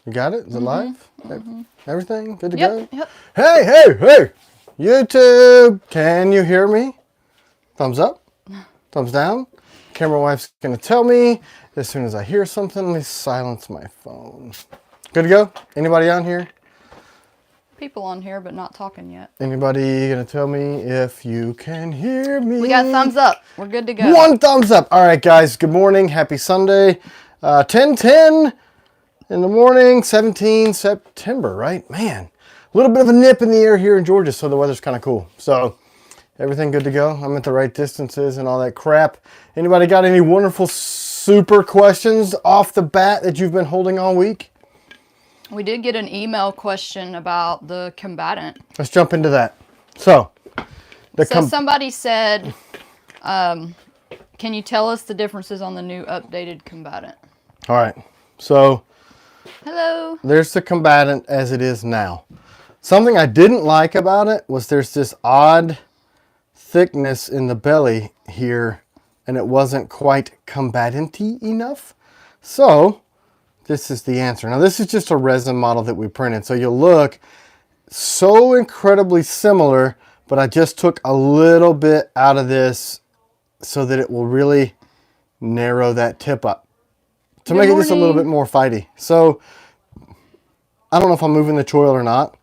You got it? Is it live? Everything good to go? Yep. Hey! YouTube, can you hear me? Thumbs up? Thumbs down? Camera wife's gonna tell me as soon as I hear something. Let me silence my phone. Good to go? Anybody on here? People on here, but not talking yet. Anybody gonna tell me if you can hear me? We got thumbs up. We're good to go. One thumbs up. All right, guys. Good morning. Happy Sunday. 10:10 in the morning, 17 September, right? Man, a little bit of a nip in the air here in Georgia, so the weather's kind of cool. So everything good to go? I'm at the right distances and all that crap. Anybody got any wonderful super questions off the bat that you've been holding all week? We did get an email question about the combatant. Let's jump into that. So Somebody said, can you tell us the differences on the new updated combatant? all right. So Hello. there's the combatant as it is now. Something I didn't like about it was there's this odd thickness in the belly here, and it wasn't quite combatant-y enough. So this is the answer. Now this is just a resin model that we printed, so you'll look so incredibly similar, but I just took a little bit out of this so that it will really narrow that tip up to make it just a little bit more fighty. So I don't know if I'm moving the choil or not.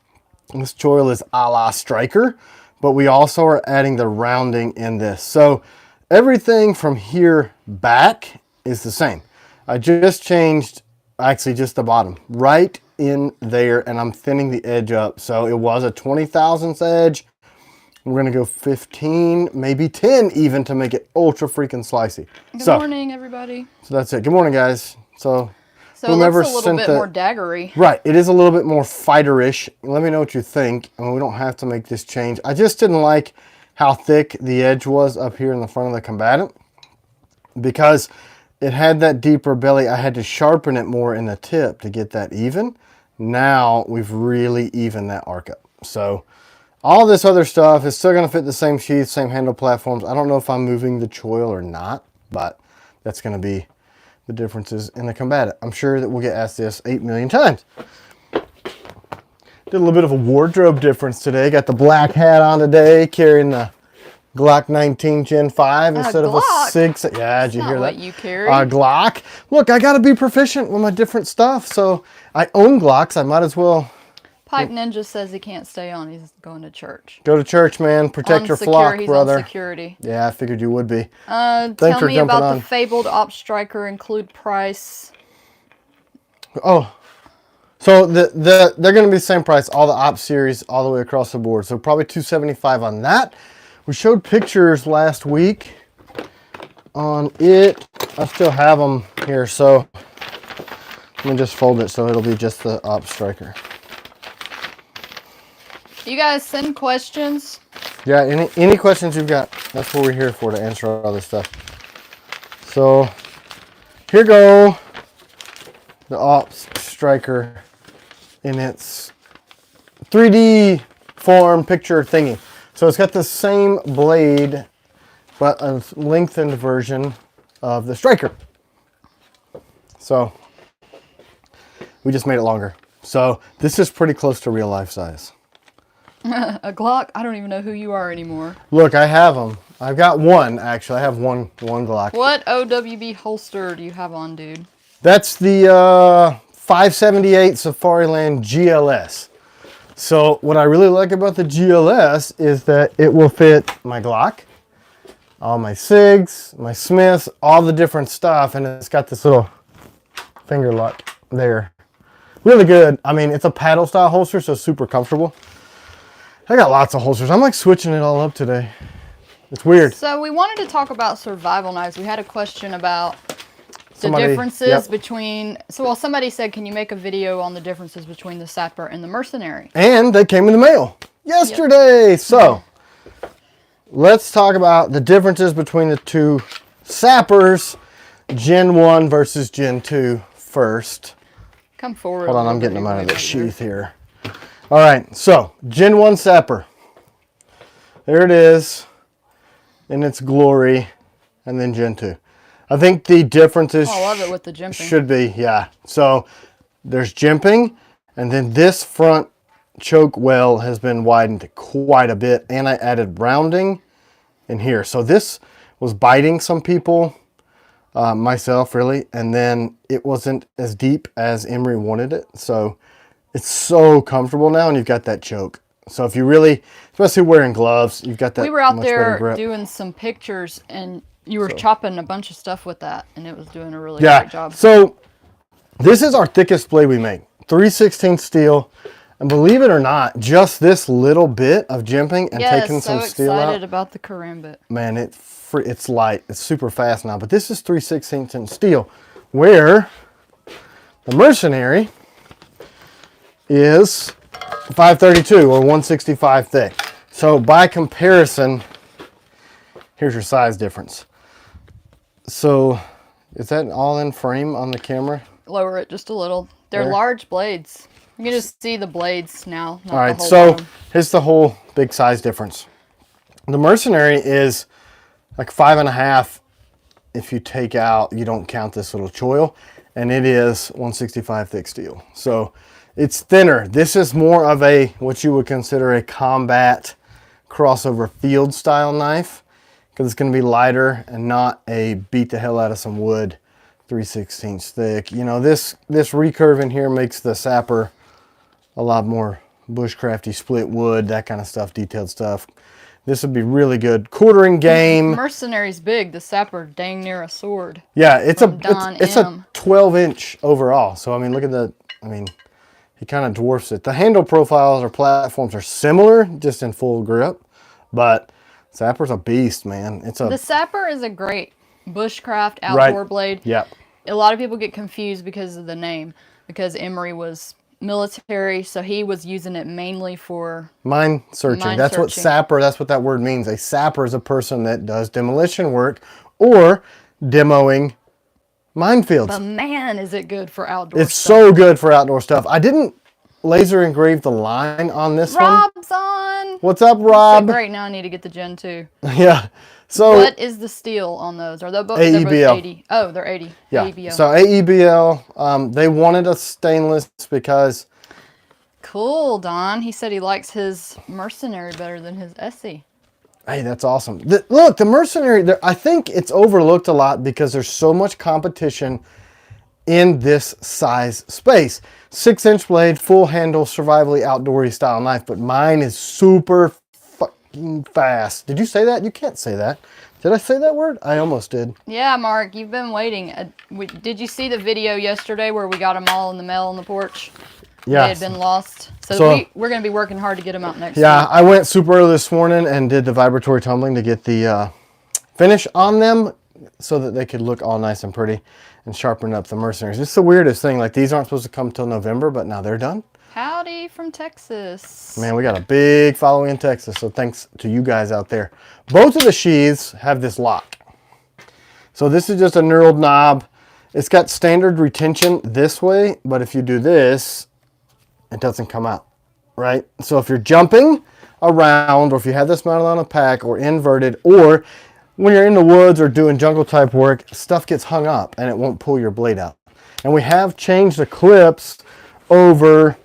This choil is a la Striker, but we also are adding the rounding in this. So everything from here back is the same. I just changed actually just the bottom right in there, and I'm thinning the edge up. So it was a 20 thousandths edge. We're gonna go 15, maybe 10 even, to make it ultra freaking slicey. Good morning, everybody. So that's it. Good morning, guys. So it looks a little bit more daggery. Right, it is a little bit more fighter-ish. Let me know what you think. I mean, we don't have to make this change. I just didn't like how thick the edge was up here in the front of the combatant, because it had that deeper belly. I had to sharpen it more in the tip to get that even. Now we've really evened that arc up. So all this other stuff is still going to fit the same sheath, same handle platforms. I don't know if I'm moving the choil or not, but that's going to be the differences in the combatant. I'm sure that we'll get asked this 8 million times. Did a little bit of a wardrobe difference today. Got the black hat on today, carrying the Glock 19 Gen 5 instead of a 6. Yeah, did you hear that? What you carry? Glock. Look, I got to be proficient with my different stuff. So I own Glocks. I might as well. Pipe Ninja says he can't stay on. He's going to church. Go to church, man. Protect your flock, he's brother. On security. Yeah, I figured you would be. Tell me about the fabled Op Striker. Include price. Oh, so they're going to be the same price. All the Op series, all the way across the board. So probably $275 on that. We showed pictures last week on it. I still have them here, so let me just fold it so it'll be just the Op Striker. You guys send questions. Yeah, any questions you've got, that's what we're here for, to answer all this stuff. So here go the Op Striker in its 3D form picture thingy. So it's got the same blade, but a lengthened version of the Striker. So we just made it longer. So this is pretty close to real life size. A Glock? I don't even know who you are anymore. Look, I have them. I've got one, actually. I have one Glock. What OWB holster do you have on, dude? That's the 578 Safariland GLS. So what I really like about the GLS is that it will fit my Glock, all my SIGs, my Smiths, all the different stuff, and it's got this little finger lock there. Really good. I mean, it's a paddle style holster, so super comfortable. I got lots of holsters. I'm like switching it all up today. It's weird. So we wanted to talk about survival knives. We had a question about the differences between, somebody said, can you make a video on the differences between the Sapper and the Mercenary? And they came in the mail yesterday. Yep. So let's talk about the differences between the two Sappers, Gen 1 versus Gen 2 first. Come forward. Hold on, I'm getting them out of the sheath here. All right, so Gen 1 Sapper. There it is in its glory, and then Gen 2. I think the differences I love it with the jimping. should be, yeah. So there's jimping, and then this front choke well has been widened quite a bit, and I added rounding in here. So this was biting some people, myself really, and then it wasn't as deep as Emery wanted it. So it's so comfortable now, and you've got that choke. So if you really, especially wearing gloves, you've got that. We were out much better there grip. doing some pictures, and you were chopping a bunch of stuff with that, and it was doing a really Yeah. great job. So this is our thickest blade we make, 3/16 steel. And believe it or not, just this little bit of jimping and taking some steel out. So excited about the Karambit. Man, it's light. It's super fast now. But this is 3/16 inch steel, where the Mercenary is 532 or 165 thick. So by comparison, here's your size difference. So is that all in frame on the camera? Lower it just a little. They're There. large blades. You can just see the blades now. Not All right, the whole so bottom. here's the whole big size difference. The Mercenary is like 5.5 if you take out, you don't count this little choil, and it is 165 thick steel. So it's thinner. This is more of a, what you would consider a combat crossover field style knife, because it's going to be lighter and not a beat the hell out of some wood 3/16 thick. You know, this recurve in here makes the Sapper a lot more bushcrafty, split wood, that kind of stuff, detailed stuff. This would be really good. Quartering game. Mercenary's big. The Sapper dang near a sword. Yeah, it's Don it's M. a 12-inch overall. So I mean, look at the, I mean, he kind of dwarfs it. The handle profiles or platforms are similar, just in full grip, but Sapper's a beast, man. It's a The Sapper is a great bushcraft outdoor blade. Yep. A lot of people get confused because of the name, because Emery was military, so he was using it mainly for Mine searching. Mine That's what searching. sapper, that's what that word means. A sapper is a person that does demolition work or demoing minefields. But man, is it good for outdoor It's stuff. so good for outdoor stuff. I didn't laser engrave the line on this one. Rob's on. What's up, So Rob? great, now I need to get the Gen 2. Yeah. So What is the steel on those? Are they both, they're both AEBL. 80? Oh, they're 80. yeah. AEBL. So AEBL, they wanted a stainless because Cool, Don. He said he likes his Mercenary better than his Essie. hey, that's awesome. Look, the Mercenary, I think it's overlooked a lot because there's so much competition in this size space. 6-inch blade, full handle, survivally outdoorsy style knife, but mine is super fucking fast. Did you say that? You can't say that. Did I say that word? I almost did. Yeah, Mark, you've been waiting. Did you see the video yesterday where we got them all in the mail on the porch? Yeah. They had been lost. So we're going to be working hard to get them out next Yeah, week. I went super early this morning and did the vibratory tumbling to get the finish on them so that they could look all nice and pretty and sharpen up the Mercenaries. It's the weirdest thing. Like, these aren't supposed to come till November, but now they're done. Howdy from Texas. Man, we got a big following in Texas, so thanks to you guys out there. Both of the sheaths have this lock. So this is just a knurled knob. It's got standard retention this way, but if you do this, it doesn't come out, right? So if you're jumping around, or if you have this mounted on a pack, or inverted, or when you're in the woods or doing jungle type work, stuff gets hung up and it won't pull your blade out. And we have changed the clips over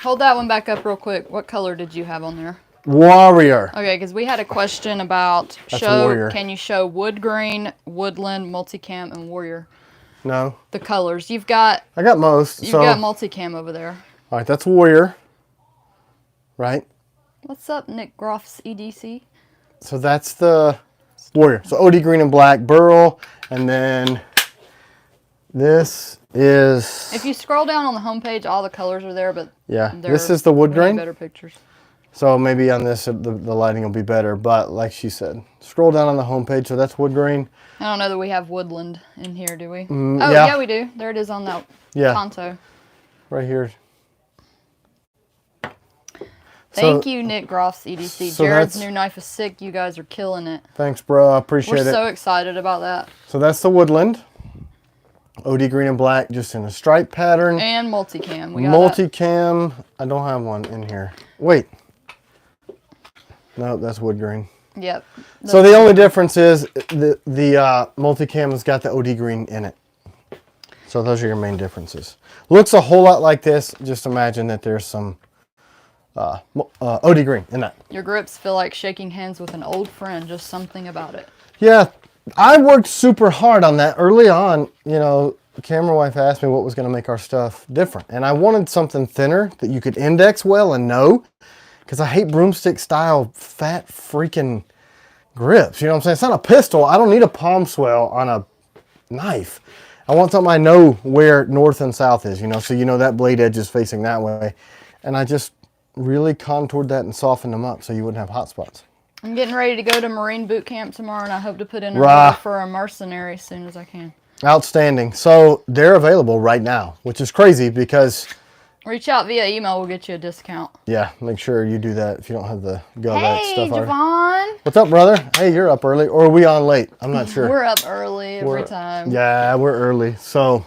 Hold that one back up real quick. What color did you have on there? Warrior. Okay, because we had a question about Warrior. can you show wood grain, woodland, multicam, and warrior? No, The colors. You've got I got most. you've So, got multicam over there. all right, that's Warrior, right? What's up, Nick Groff's EDC? So that's the Warrior. So OD green and black, burl, and then this is, If you scroll down on the homepage, all the colors are there, but yeah, they're this is the wood way grain. better pictures. So maybe on this, the lighting will be better. But like she said, scroll down on the homepage. So that's wood grain. I don't know that we have woodland in here, do we? Mm, Oh, yeah. yeah, we do. There it is on that Yeah, Kanto. right here. Thank So- you, Nick Groff's EDC. so Jared's that's- new knife is sick. You guys are killing it. Thanks, bro. I We're appreciate it. so excited about that. So that's the woodland. OD green and black, just in a stripe pattern. And multicam. We got Multicam. I don't have one in here. Wait. No, that's wood grain. that. Yep. So the only difference is the multicam has got the OD green in it. So those are your main differences. Looks a whole lot like this. Just imagine that there's some OD green in that. Your grips feel like shaking hands with an old friend. Just something about it. Yeah, I worked super hard on that early on. You know, the camera wife asked me what was going to make our stuff different. And I wanted something thinner that you could index well and know. Because I hate broomstick style fat freaking grips. You know what I'm saying? It's not a pistol. I don't need a palm swell on a knife. I want something I know where north and south is, you know, so you know that blade edge is facing that way. And I just really contoured that and softened them up so you wouldn't have hot spots. I'm getting ready to go to Marine boot camp tomorrow, and I hope to put in a order for a mercenary as soon as I can. Outstanding. So they're available right now, which is crazy because... Reach out via email. We'll get you a discount. Yeah, make sure you do that if you don't have the Galvat hey, stuff already. Javon. What's up, brother? Hey, you're up early. Or are we on late? I'm not sure. We're up early every time. Yeah, we're early. So,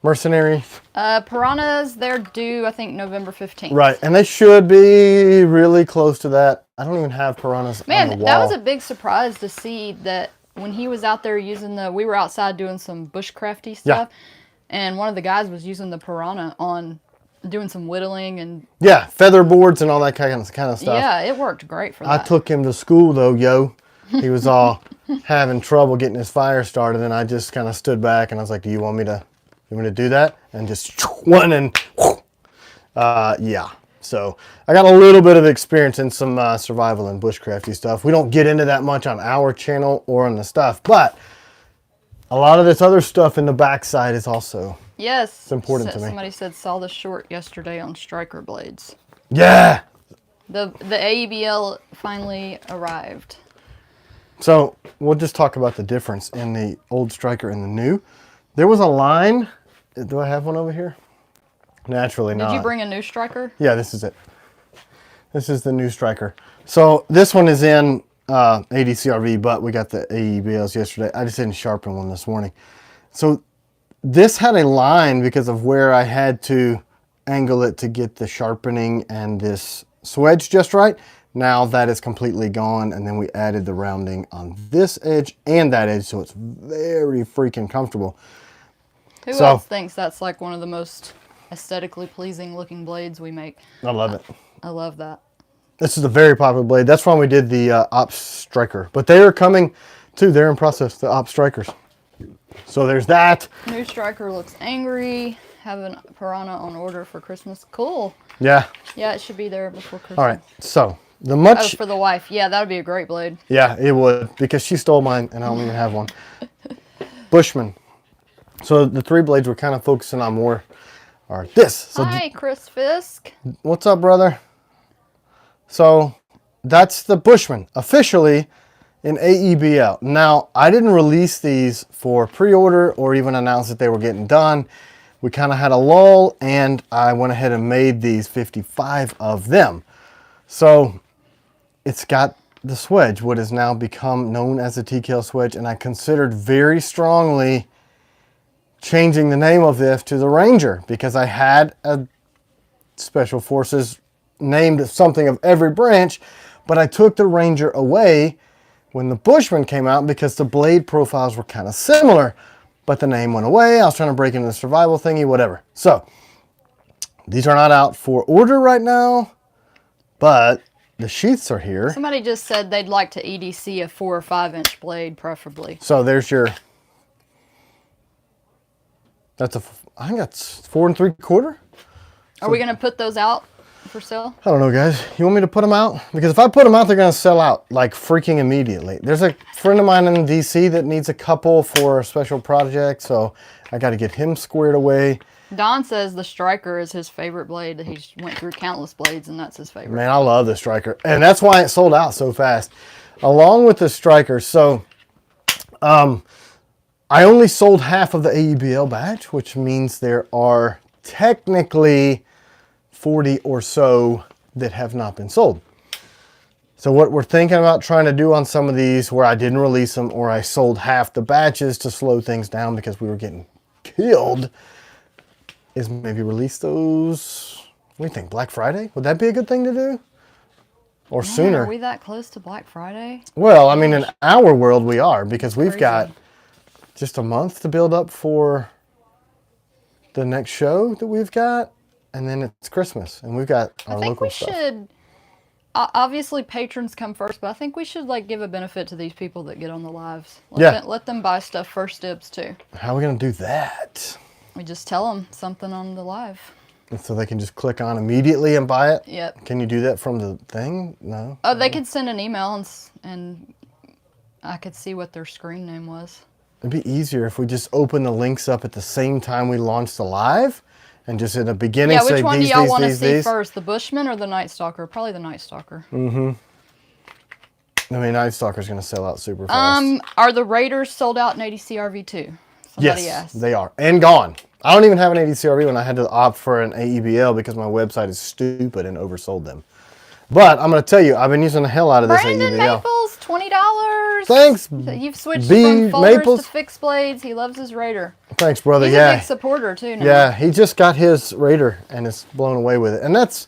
mercenary. Piranhas, they're due, I think, November 15th. Right, and they should be really close to that. I don't even have piranhas on the wall. That was a big surprise to see that when he was out there using we were outside doing some bushcrafty stuff. Yeah. And one of the guys was using the piranha on doing some whittling and... Yeah, feather boards and all that kind of stuff. Yeah, it worked great for that. I took him to school, though, yo. He was all having trouble getting his fire started, and I just kind of stood back, and I was like, do you want me to do that? And just one and... yeah. So I got a little bit of experience in some survival and bushcrafty stuff. We don't get into that much on our channel or on the stuff, but... A lot of this other stuff in the backside is also it's important to me. Somebody said saw the short yesterday on striker blades. Yeah. The AEBL finally arrived. So we'll just talk about the difference in the old striker and the new. There was a line. Do I have one over here? Naturally not. Did you bring a new striker? Yeah, this is it. This is the new striker. So this one is in 80 CRV, but we got the AEBLs yesterday. I just didn't sharpen one this morning. So this had a line because of where I had to angle it to get the sharpening and this swedge just right. Now that is completely gone, and then we added the rounding on this edge and that edge, so it's very freaking comfortable. Who else thinks that's like one of the most aesthetically pleasing looking blades we make? I love it. I love that. This is a very popular blade. That's why we did the Ops Striker. But they are coming too. They're in process, the Ops Strikers. So there's that. New Striker looks angry. Having Piranha on order for Christmas. Cool. Yeah. Yeah, it should be there before Christmas. All right. So the much... Oh, for the wife. Yeah, that would be a great blade. Yeah, it would. Because she stole mine and I don't even have one. Bushman. So the three blades we're kind of focusing on more are this. So hi, Chris Fisk. What's up, brother? So that's the Bushman officially in AEBL. Now, I didn't release these for pre-order or even announce that they were getting done. We kind of had a lull, and I went ahead and made these 55 of them. So it's got the swedge, what has now become known as the TKL swedge, and I considered very strongly changing the name of this to the Ranger because I had a Special Forces named something of every branch, but I took the Ranger away when the Bushman came out because the blade profiles were kind of similar, but the name went away. I was trying to break into the survival thingy, whatever. So these are not out for order right now, but the sheaths are here. Somebody just said they'd like to EDC a 4 or 5 inch blade, preferably. So there's your, I think that's 4 3/4. Are we going to put those out for sale? I don't know, guys. You want me to put them out? Because if I put them out, they're going to sell out like freaking immediately. There's a friend of mine in DC that needs a couple for a special project, so I got to get him squared away. Don says the Striker is his favorite blade. He went through countless blades, and that's his favorite. Man, I love the Striker, and that's why it sold out so fast. Along with the Striker, so I only sold half of the AEBL batch, which means there are technically 40 or so that have not been sold. So what we're thinking about trying to do on some of these where I didn't release them or I sold half the batches to slow things down because we were getting killed is maybe release those, what do you think, Black Friday? Would that be a good thing to do? Or Man, sooner? Are we that close to Black Friday? Well, I mean, in our world we are because we've got just a month to build up for the next show that we've got, and then it's Christmas, and we've got our I think local we stuff. should. Obviously, patrons come first, but I think we should like give a benefit to these people that get on the lives. Let them buy stuff first dibs too. How are we gonna do that? We just tell them something on the live. And so they can just click on immediately and buy it? Yep. Can you do that from the thing? No? Oh, they could send an email and I could see what their screen name was. It'd be easier if we just open the links up at the same time we launch the live, and just in the beginning Yeah, say which one do these, y'all these, want to these, see these. first, the Bushman or the Night Stalker? Probably the Night Stalker. I mean, Night Stalker's gonna sell out super fast. Are the Raiders sold out in ADCRV2? Somebody Yes, asked. they are. And gone. I don't even have an ADCRV when I had to opt for an AEBL because my website is stupid and oversold them. But I'm going to tell you, I've been using the hell out of this Brandon AEBL. Maples, $20. Thanks, You've switched B. from folders Maples. to fixed blades. He loves his Raider. Thanks, brother. He's a Yeah. big supporter too now. Yeah, he just got his Raider and is blown away with it. And that's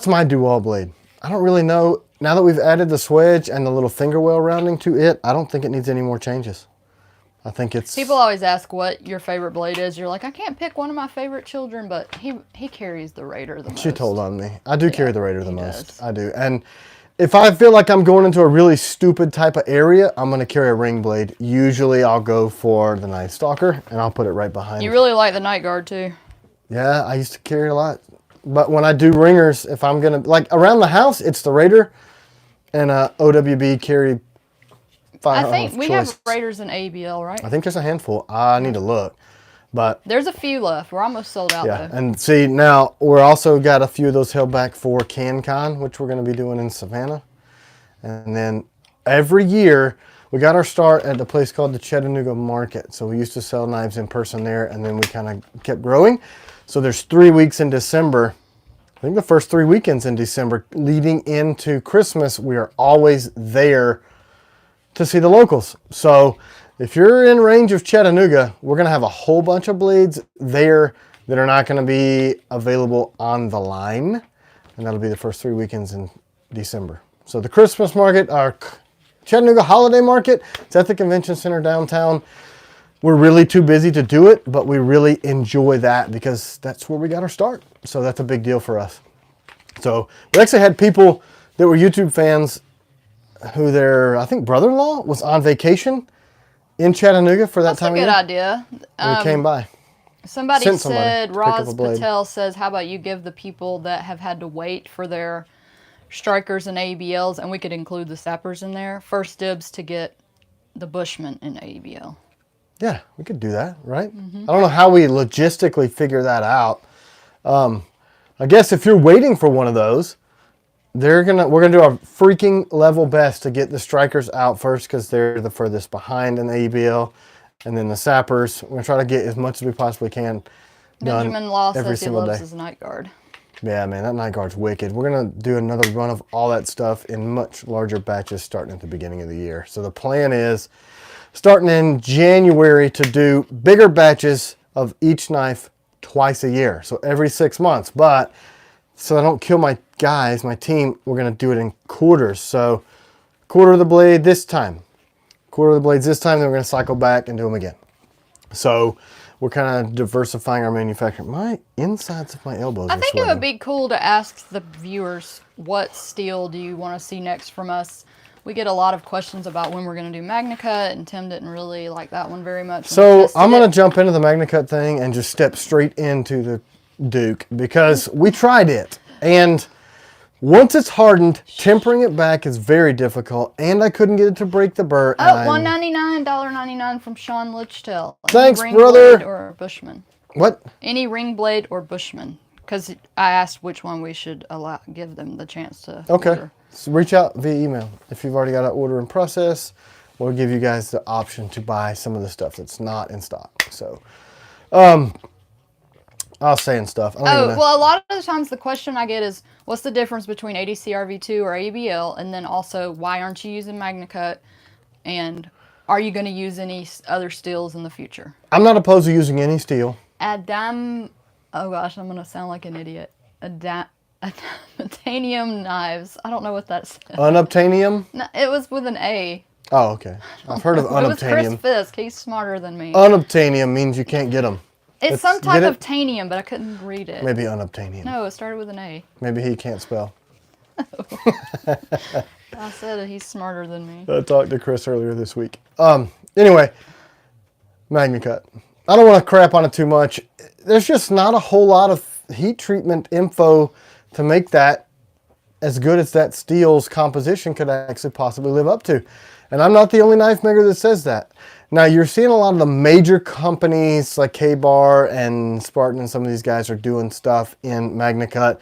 my dual blade. I don't really know. Now that we've added the swedge and the little finger well rounding to it, I don't think it needs any more changes. I think it's... People always ask what your favorite blade is. You're like, I can't pick one of my favorite children, but he carries the Raider the most. She told on me. I do carry the Raider the most. does. I do. And if I feel like I'm going into a really stupid type of area, I'm going to carry a ring blade. Usually I'll go for the Night Stalker, and I'll put it right behind You really like the Night Guard too. Yeah, I used to carry a lot. But when I do ringers, if I'm going to... Like, around the house, it's the Raider and OWB carry... I think we have Raiders in ABL, right? I think there's a handful. I need to look. But There's a few left. We're almost sold out yeah, though. and see now we're also got a few of those held back for CanCon, which we're going to be doing in Savannah. And then every year we got our start at a place called the Chattanooga Market. So we used to sell knives in person there, and then we kind of kept growing. So there's 3 weeks in December. I think the first 3 weekends in December leading into Christmas, we are always there to see the locals. So if you're in range of Chattanooga, we're going to have a whole bunch of blades there that are not going to be available on the line. And that'll be the first 3 weekends in December. So the Christmas market, our Chattanooga holiday market, it's at the convention center downtown. We're really too busy to do it, but we really enjoy that because that's where we got our start. So that's a big deal for us. So we actually had people that were YouTube fans who their, I think, brother-in-law was on vacation in Chattanooga for that That's time a of good year. idea. And he came by. Somebody Sent somebody said, to pick up Roz a blade. Patel says, how about you give the people that have had to wait for their strikers and ABLs, and we could include the sappers in there, first dibs to get the Bushman in ABL. Yeah, we could do that, right? I don't know how we logistically figure that out. I guess if you're waiting for one of those, we're gonna do our freaking level best to get the strikers out first because they're the furthest behind in the ABL, and then the sappers. We're gonna try to get as much as we possibly can done Benjamin Law every says he single loves day. his Night Guard. Yeah, man, that Night Guard's wicked. We're gonna do another run of all that stuff in much larger batches starting at the beginning of the year. So the plan is starting in January to do bigger batches of each knife twice a year. So every 6 months. But so I don't kill my guys, my team, we're gonna do it in quarters. So quarter of the blade this time, quarter of the blades this time, then we're gonna cycle back and do them again. So we're kind of diversifying our manufacturing. My insides of my elbows I are think it sweating. would be cool to ask the viewers, what steel do you want to see next from us? We get a lot of questions about when we're going to do MagnaCut, and Tim didn't really like that one very much. So I'm going to jump into the MagnaCut thing and just step straight into the Duke because we tried it. And once it's hardened, tempering it back is very difficult. And I couldn't get it to break the burr. Oh, $1.99, $1.99 from Sean Lichtel. Thanks, ring brother. Blade or Bushman. What? Any ring blade or Bushman. Because I asked which one we should give them the chance to order. So reach out via email. If you've already got an order in process, we'll give you guys the option to buy some of the stuff that's not in stock. So, I was saying stuff. I don't even know. Well, a lot of the times the question I get is, what's the difference between ADCRV2 or ABL? And then also, why aren't you using MagnaCut? And are you going to use any other steels in the future? I'm not opposed to using any steel. Oh gosh, I'm going to sound like an idiot. Adamantium knives. I don't know what that says. Unobtainium? No, it was with an A. Oh, okay. I've heard of It was Chris unobtainium. Fisk. He's smarter than me. Unobtainium means you can't get them. It's Let's some type get of it. tanium, but I couldn't read it. Maybe unobtainium. No, it started with an A. Maybe he can't spell. I said he's smarter than me. I talked to Chris earlier this week. Anyway, MagnaCut. I don't want to crap on it too much. There's just not a whole lot of heat treatment info to make that as good as that steel's composition could actually possibly live up to. And I'm not the only knife maker that says that. Now, you're seeing a lot of the major companies like K-Bar and Spartan and some of these guys are doing stuff in MagnaCut,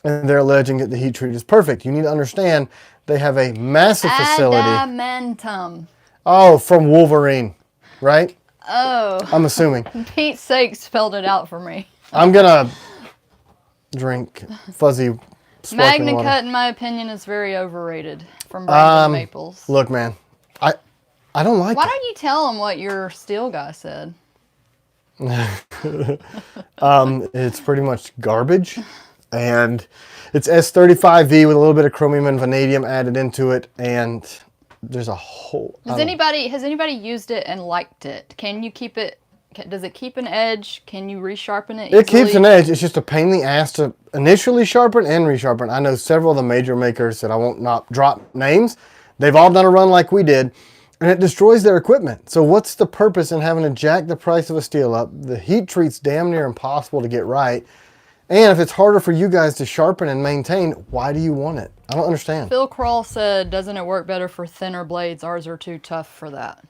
and they're alleging that the heat treat is perfect. You need to understand they have a massive facility. Adamantum. Oh, from Wolverine, right? Oh. I'm assuming. Pete's sake spelled it out for me. I'm going to drink fuzzy sparkling water. MagnaCut, in my opinion, is very overrated from Brandon Maples. Look, man, I don't like Why it. don't you tell him what your steel guy said? It's pretty much garbage, and it's S35V with a little bit of chromium and vanadium added into it, and there's a whole... Has anybody used it and liked it? Can you keep it... Does it keep an edge? Can you resharpen it easily? It keeps an edge. It's just a pain in the ass to initially sharpen and resharpen. I know several of the major makers that I won't not drop names. They've all done a run like we did, and it destroys their equipment. So what's the purpose in having to jack the price of a steel up? The heat treat's damn near impossible to get right. And if it's harder for you guys to sharpen and maintain, why do you want it? I don't understand. Phil Kroll said, doesn't it work better for thinner blades? Ours are too tough for that.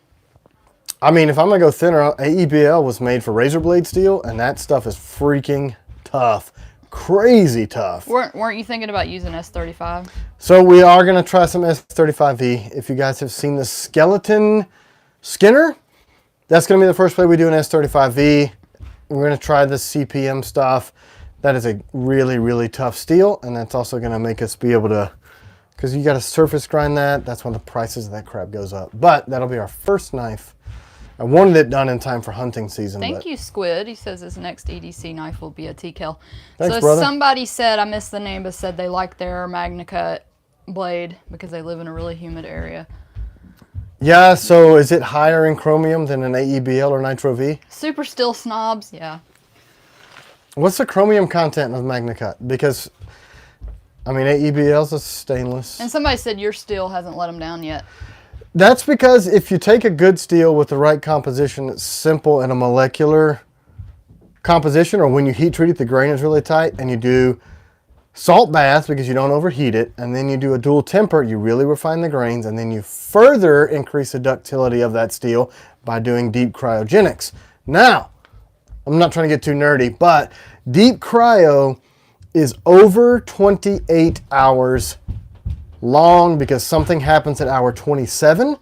I mean, if I'm going to go thinner, AEBL was made for razor blade steel, and that stuff is freaking tough. Crazy tough. Weren't you thinking about using S35? So we are going to try some S35V. If you guys have seen the Skeleton Skinner, that's going to be the first play we do in S35V. We're going to try the CPM stuff. That is a really, really tough steel, and that's also going to make us be able to, because you got to surface grind that. That's when the prices of that crap goes up. But that'll be our first knife. I wanted it done in time for hunting season. Thank you, Squid. He says his next EDC knife will be a TKL. Thanks, so brother. somebody said, I missed the name, but said they like their MagnaCut blade because they live in a really humid area. Yeah, so is it higher in chromium than an AEBL or Nitro V? Super steel snobs, yeah. What's the chromium content of MagnaCut? Because, I mean, AEBL's a stainless. And somebody said your steel hasn't let them down yet. That's because if you take a good steel with the right composition that's simple and a molecular composition, or when you heat treat it, the grain is really tight, and you do salt baths because you don't overheat it, and then you do a dual temper, you really refine the grains, and then you further increase the ductility of that steel by doing deep cryogenics. Now, I'm not trying to get too nerdy, but deep cryo is over 28 hours long because something happens at hour 27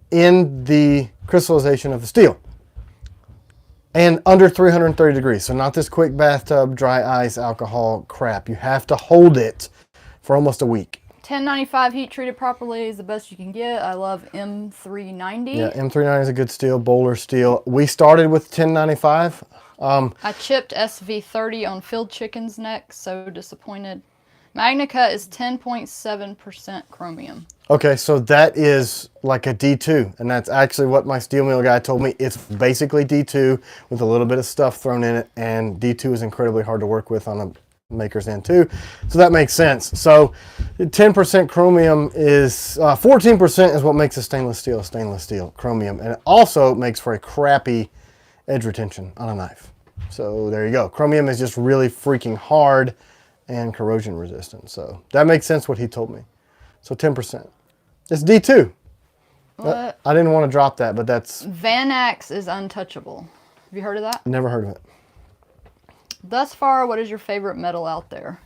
in the crystallization of the steel. And under 330 degrees. So not this quick bathtub, dry ice, alcohol crap. You have to hold it for almost a week. 1095 heat treated properly is the best you can get. I love M390. Yeah, M390 is a good steel, bowler steel. We started with 1095. I chipped SV30 on Field Chicken's neck. So disappointed. MagnaCut is 10.7% chromium. Okay, so that is like a D2, and that's actually what my steel mill guy told me. It's basically D2 with a little bit of stuff thrown in it, and D2 is incredibly hard to work with on a maker's end too, so that makes sense. So 10% chromium is, 14% is what makes a stainless steel chromium, and it also makes for a crappy edge retention on a knife. So there you go. Chromium is just really freaking hard and corrosion resistant. So that makes sense what he told me. So 10%. It's D2. What? I didn't want to drop that, but that's... Vanax is untouchable. Have you heard of that? Never heard of it. Thus far, what is your favorite metal out there?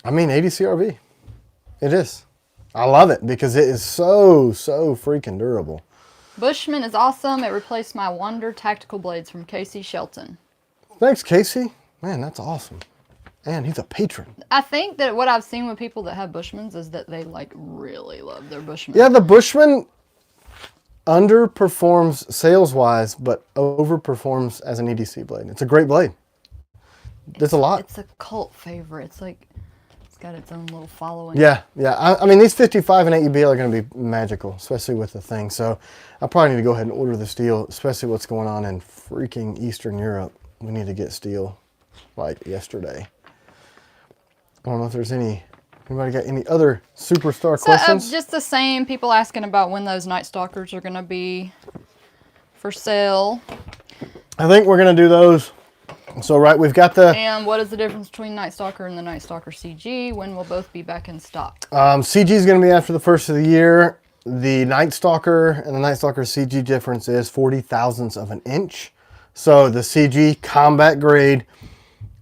I mean, ADCRV. It is. I love it because it is so freaking durable. Bushman is awesome. It replaced my Wonder tactical blades from Casey Shelton. Thanks, Casey. Man, that's awesome. And he's a patron. I think that what I've seen with people that have Bushmans is that they like really love their Bushman. Yeah, the Bushman underperforms sales-wise, but overperforms as an EDC blade. It's a great blade. There's a lot. It's a cult favorite. It's like, it's got its own little following. Yeah. I mean, these 55 and 8EBL are going to be magical, especially with the thing. So I probably need to go ahead and order the steel, especially what's going on in freaking Eastern Europe. we need to get steel like yesterday. I don't know if there's anybody got any other superstar questions? Just the same. People asking about when those Night Stalkers are going to be for sale. I think we're going to do those. So, right, we've got the... And what is the difference between Night Stalker and the Night Stalker CG? When will both be back in stock? CG is going to be after the first of the year. The Night Stalker and the Night Stalker CG difference is 40 thousandths of an inch. So, the CG combat grade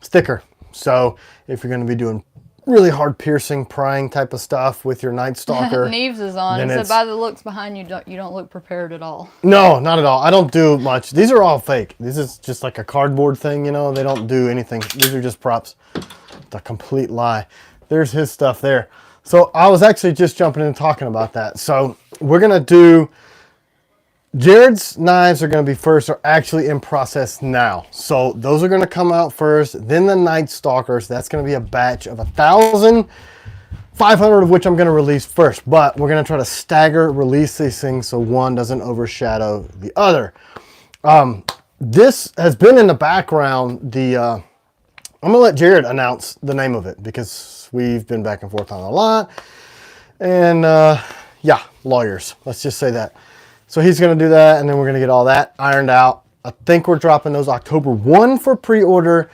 is thicker. So, if you're going to be doing really hard piercing, prying type of stuff with your Night Stalker. Neves is on. He said, by the looks behind you, you don't look prepared at all. No, not at all. I don't do much. These are all fake. This is just like a cardboard thing, you know. They don't do anything. These are just props. It's a complete lie. There's his stuff there. So I was actually just jumping in and talking about that. So we're going to do... Jared's knives are going to be first, are actually in process now. So those are going to come out first. Then the Night Stalkers, that's going to be a batch of 1,500 of which I'm going to release first. But we're going to try to stagger release these things so one doesn't overshadow the other. This has been in the background. I'm going to let Jared announce the name of it because we've been back and forth on a lot. And yeah, lawyers. Let's just say that. So he's going to do that, and then we're going to get all that ironed out. I think we're dropping those October 1 for pre-order.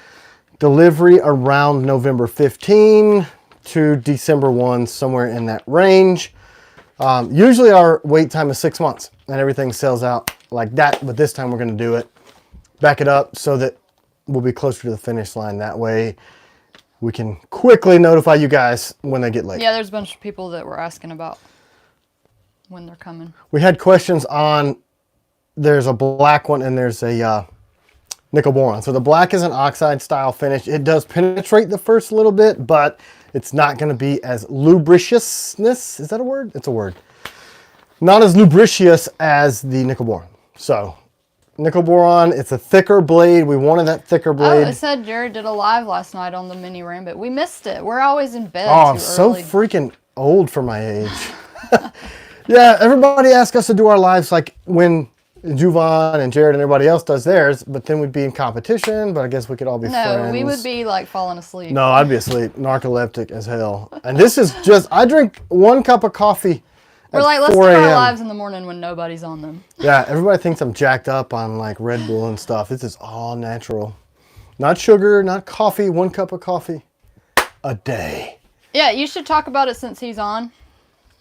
Delivery around November 15 to December 1, somewhere in that range. Usually our wait time is 6 months, and everything sells out like that. But this time we're going to do it. Back it up so that we'll be closer to the finish line. That way we can quickly notify you guys when they get late. Yeah, there's a bunch of people that were asking about when they're coming. We had questions on, there's a black one and there's a nickel boron. So the black is an oxide style finish. It does penetrate the first little bit, but it's not going to be as lubriciousness. Is that a word? It's a word. Not as lubricious as the nickel boron. So nickel boron, it's a thicker blade. We wanted that thicker blade. Oh, it said Jared did a live last night on the mini Rambit. We missed it. We're always in bed I'm too so early. freaking old for my age. Yeah, everybody asks us to do our lives like when Juvan and Jared and everybody else does theirs, but then we'd be in competition, but I guess we could all be friends. No, we would be like falling asleep. No, I'd be asleep, narcoleptic as hell. And this is just, I drink 1 cup of coffee We're at like, let's do 4 our a.m. lives in the morning when nobody's on them. Yeah, everybody thinks I'm jacked up on like Red Bull and stuff. This is all natural. Not sugar, not coffee, 1 cup of coffee a day. Yeah, you should talk about it since he's on.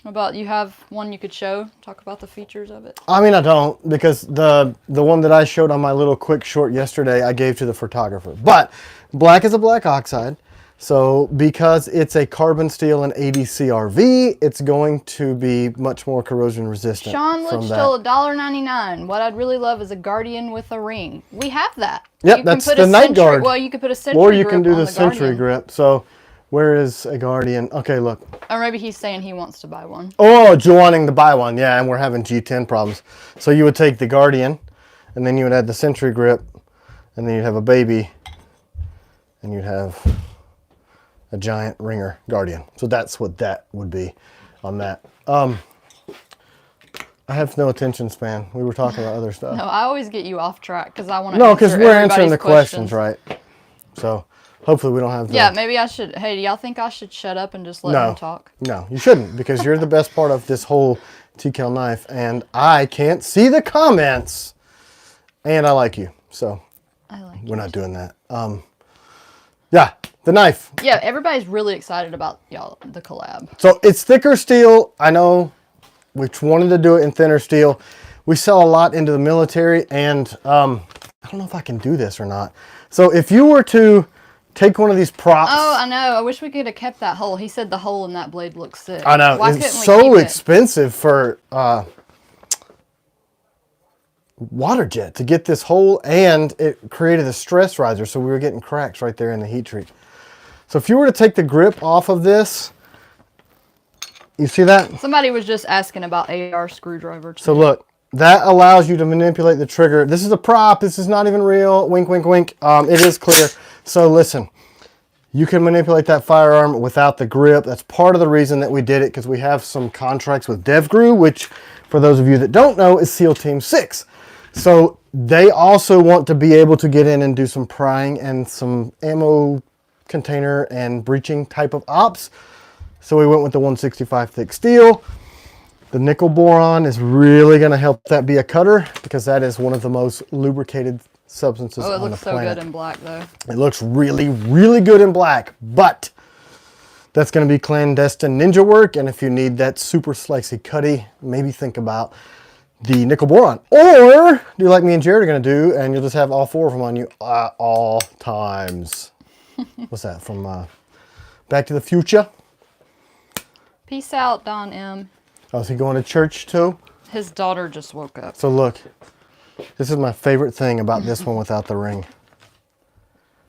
About you have one you could show. Talk about the features of it. I mean, I don't, because the one that I showed on my little quick short yesterday, I gave to the photographer. But black is a black oxide. So because it's a carbon steel and 80 CRV, it's going to be much more corrosion resistant. Sean from Litchfield, that. $1.99. What I'd really love is a Guardian with a ring. We have that. Yep, you that's can put the a Night Sentry, Guard. Well, you could put a Sentry Or you grip can do on the Sentry Guardian. grip. So where is a Guardian? Okay, look. Or maybe he's saying he wants to buy one. Oh, wanting to buy one. Yeah, and we're having G10 problems. So you would take the Guardian, and then you would add the Sentry grip, and then you'd have a baby, and you'd have a giant ringer Guardian. So that's what that would be on that. I have no attention span. We were talking about other stuff. No, I always get you off track because I want to No, because we're answering everybody's the questions, right? So hopefully we don't have the... Yeah, maybe I should. Hey, do y'all think I should shut up and just let him talk? No, you shouldn't, because you're the best part of this whole TCal knife, and I can't see the comments. And I like you, so we're not doing that. Yeah, the knife. Yeah, everybody's really excited about the collab. So it's thicker steel. I know we wanted to do it in thinner steel. We sell a lot into the military, and I don't know if I can do this or not. So if you were to take one of these props. Oh, I know. I wish we could have kept that hole. He said the hole in that blade looks sick. I know. Why It's couldn't we so keep it? expensive for water jet to get this hole, and it created a stress riser, so we were getting cracks right there in the heat treat. So if you were to take the grip off of this, you see that? Somebody was just asking about AR screwdriver too. So look, that allows you to manipulate the trigger. This is a prop. This is not even real. Wink, wink, wink. It is clear. So listen, you can manipulate that firearm without the grip. That's part of the reason that we did it, because we have some contracts with DevGru, which, for those of you that don't know, is SEAL Team 6. So they also want to be able to get in and do some prying and some ammo container and breaching type of ops. So we went with the 165 thick steel. The nickel boron is really going to help that be a cutter because that is one of the most lubricated substances Oh, it on the looks so planet. good in black though. It looks really, really good in black, but that's going to be clandestine ninja work. And if you need that super slicey cutty, maybe think about the nickel boron. Or do like me and Jared are going to do, and you'll just have all 4 of them on you at all times. What's that from Back to the Future? Peace out, Don M. Oh, is he going to church too? His daughter just woke up. So look, this is my favorite thing about this one without the ring.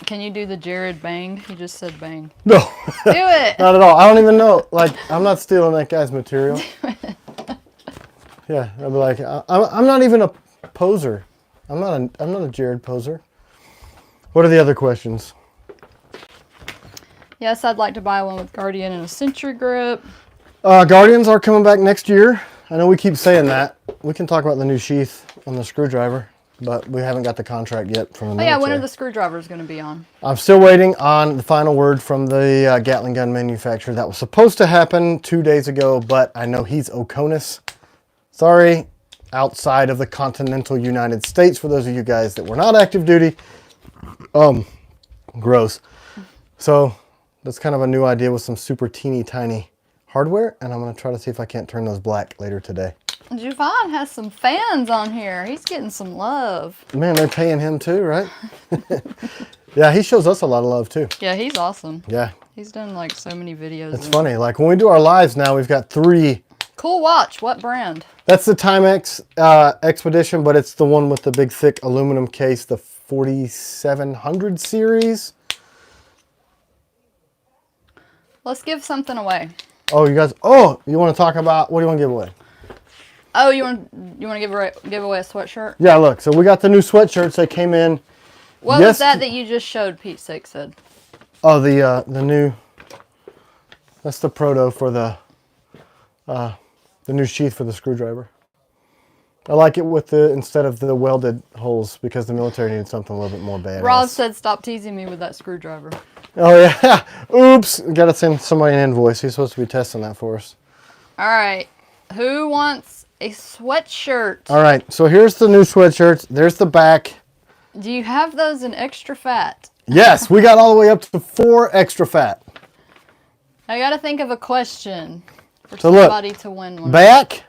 Can you do the Jared bang? He just said bang. No, Do it. not at all. I don't even know. Like, I'm not stealing that guy's material. Yeah, I'd be like, I'm not even a poser. I'm not a Jared poser. What are the other questions? Yes, I'd like to buy one with Guardian and a Century grip. Guardians are coming back next year. I know we keep saying that. We can talk about the new sheath on the screwdriver, but we haven't got the contract yet from the military. Oh yeah, when are the screwdrivers going to be on? I'm still waiting on the final word from the Gatling gun manufacturer. That was supposed to happen 2 days ago, but I know he's Oconus. Sorry, outside of the continental United States, for those of you guys that were not active duty. Gross. So that's kind of a new idea with some super teeny tiny hardware, and I'm going to try to see if I can't turn those black later today. Javon has some fans on here. He's getting some love. Man, they're paying him too, right? Yeah, he shows us a lot of love too. Yeah, he's awesome. Yeah, He's done like so many videos. it's funny. Like when we do our lives now, we've got 3. Cool watch. What brand? That's the Timex Expedition, but it's the one with the big thick aluminum case, the 4700 series. Let's give something away. Oh, you guys, oh, you want to talk about, what do you want to give away? Oh, you want to give away a sweatshirt? Yeah, look, so we got the new sweatshirts. They came in. What was that you just showed? Pete's sake said. Oh, the new, that's the proto for the new sheath for the screwdriver. I like it with the, instead of the welded holes, because the military needed something a little bit more badass. Rob said, "Stop teasing me with that screwdriver." Oh yeah, oops, gotta send somebody an invoice. He's supposed to be testing that for us. All right, who wants a sweatshirt? All right, so here's the new sweatshirts. There's the back. Do you have those in extra fat? Yes, we got all the way up to 4 extra fat. I gotta think of a question for So look, somebody to win one. Back,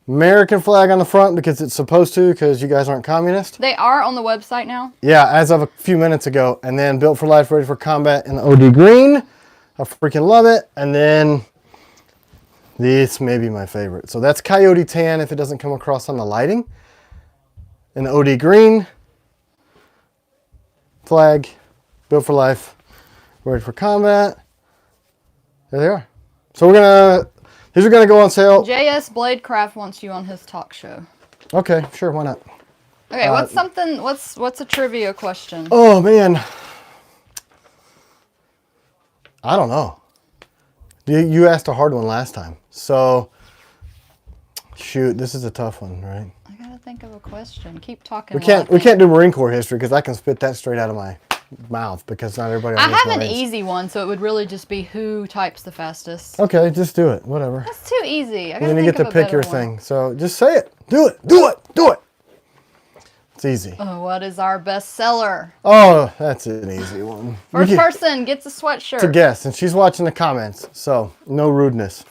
American flag on the front because it's supposed to, because you guys aren't communist. They are on the website now. Yeah, as of a few minutes ago. And then Built for Life, Ready for Combat in the OD green. I freaking love it. And then this may be my favorite. So that's Coyote Tan if it doesn't come across on the lighting. In the OD green. Flag, Built for Life, Ready for Combat. There they are. So these are gonna go on sale. JS Bladecraft wants you on his talk show. Okay, sure, why not? Okay, what's a trivia question? Oh man, I don't know. You asked a hard one last time, so shoot, this is a tough one, right? I gotta think of a question. Keep talking. We can't do Marine Corps history because I can spit that straight out of my mouth because not everybody. I have an Marines. easy one, so it would really just be who types the fastest. Okay, just do it. Whatever. That's too easy. I And gotta then you think get to of a pick better your one. thing. So just say it. Do it. Do it. Do it. It's easy. Oh, what is our bestseller? Oh, that's an easy one. First You get person gets a sweatshirt. to guess, and she's watching the comments, so no rudeness.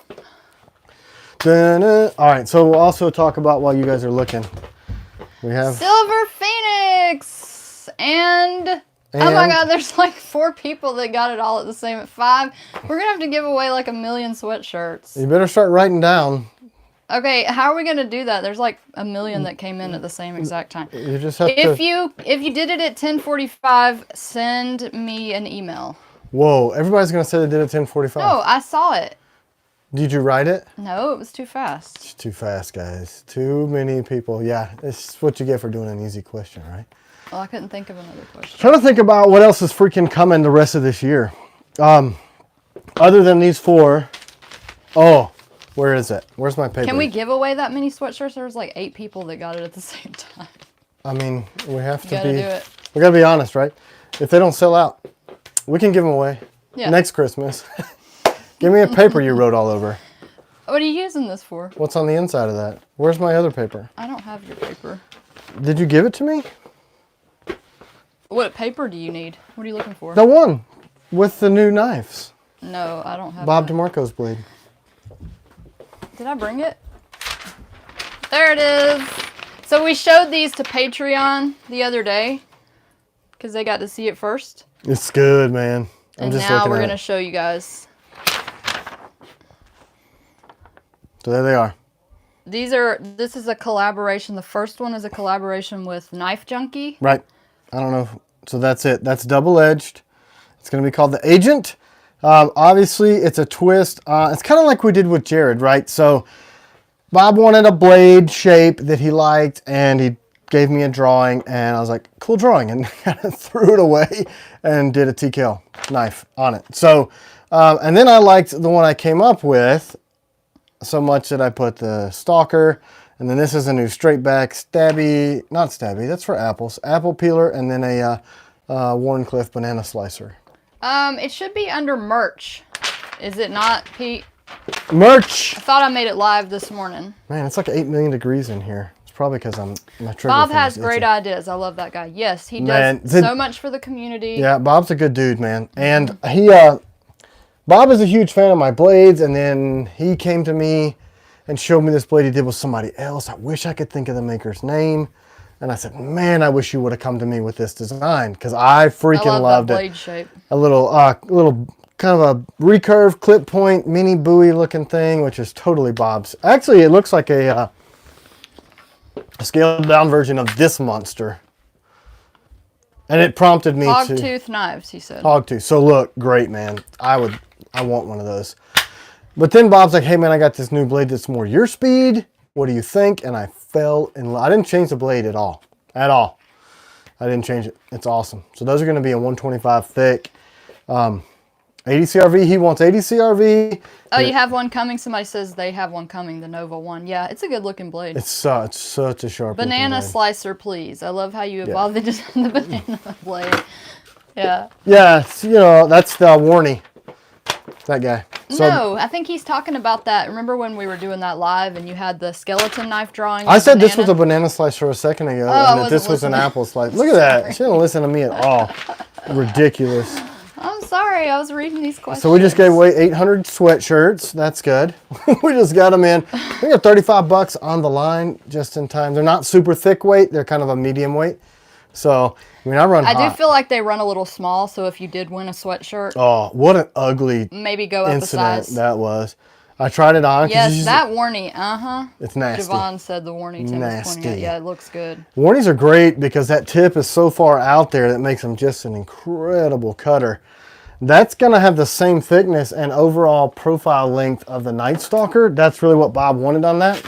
Dun-dun. All right, so we'll also talk about while you guys are looking. We have Silver Phoenix and oh my god, there's like 4 people that got it all at the same at 5. We're gonna have to give away like 1 million sweatshirts. You better start writing down. Okay, how are we gonna do that? There's like 1 million that came in at the same exact time. You just have If to. you did it at 10:45, send me an email. Whoa! Everybody's gonna say they did it 10:45. No, I saw it. Did you write it? No, it was too fast. It's too fast, guys. Too many people. Yeah, it's what you get for doing an easy question, right? Well, I couldn't think of another question. Trying to think about what else is freaking coming the rest of this year. Other than these 4. Oh, Where is it? Where's my paper? Can we give away that many sweatshirts? There was like 8 people that got it at the same time. I mean, we have to Gotta be. do it. We gotta be honest, right? If they don't sell out, we can give them away Yeah. next Christmas. Give me a paper you wrote all over. What are you using this for? What's on the inside of that? Where's my other paper? I don't have your paper. Did you give it to me? What paper do you need? What are you looking for? The one with the new knives. No, I don't have Bob that. DeMarco's blade. Did I bring it? There it is. So we showed these to Patreon the other day because they got to see it first. It's good, man. I'm And just now looking we're at going to it. show you guys. So there they are. This is a collaboration. The first one is a collaboration with Knife Junkie. Right. I don't know. So that's it. That's double-edged. It's going to be called the Agent. Obviously, it's a twist. It's kind of like we did with Jared, right? So Bob wanted a blade shape that he liked, and he gave me a drawing, and I was like, cool drawing, and kind of threw it away and did a TKL knife on it. So, and then I liked the one I came up with so much that I put the Stalker, and then this is a new straight back stabby, not stabby, that's for apples, apple peeler, and then a Warncliffe banana slicer. It should be under merch. Is it not, Pete? Merch! I thought I made it live this morning. Man, it's like 8 million degrees in here. It's probably because my trigger Bob finger has is great itchy. ideas. I love that guy. Yes, he Man, does so much for the community. Yeah, Bob's a good dude, man. And Bob is a huge fan of my blades, and then he came to me and showed me this blade he did with somebody else. I wish I could think of the maker's name. And I said, man, I wish you would have come to me with this design, because I freaking I love loved that it. blade shape. A little kind of a recurve clip point mini buoy looking thing, which is totally Bob's. Actually, it looks like a scaled down version of this monster. And it prompted me to Hogtooth knives, he said. Hogtooth. So look, great, man. I want one of those. But then Bob's like, hey man, I got this new blade that's more your speed. What do you think? And I fell in love. I didn't change the blade at all. At all. I didn't change it. It's awesome. So those are going to be a 125 thick. 80 CRV. He wants 80 CRV. Oh, you have one coming? Somebody says they have one coming, the Nova one. Yeah, it's a good looking blade. It's such a sharp looking Banana blade. slicer, please. I love how you evolved the design of the banana blade. Yeah. Yeah, it's, that's the Warney. That guy. So, No, I think he's talking about that. Remember when we were doing that live and you had the skeleton knife drawing? I of said this was a banana? banana slicer a second ago, I and that this wasn't was an listening. apple slice. Look at that. She didn't listen to me at all. Ridiculous. I'm sorry, I was reading these questions. So we just gave away 800 sweatshirts. That's good. We just got them in. We got $35 on the line just in time. They're not super thick weight. They're kind of a medium weight. So, I mean, I run I hot. do feel like they run a little small, so if you did win a sweatshirt, Oh, what an ugly maybe go up a incident size. that was. I tried it on. 'cause Yes, you that Warney, uh-huh. It's nasty. Javon said the Warney Tim was pointing at. Nasty. Yeah, it looks good. Warnies are great because that tip is so far out there that makes them just an incredible cutter. That's going to have the same thickness and overall profile length of the Night Stalker. That's really what Bob wanted on that.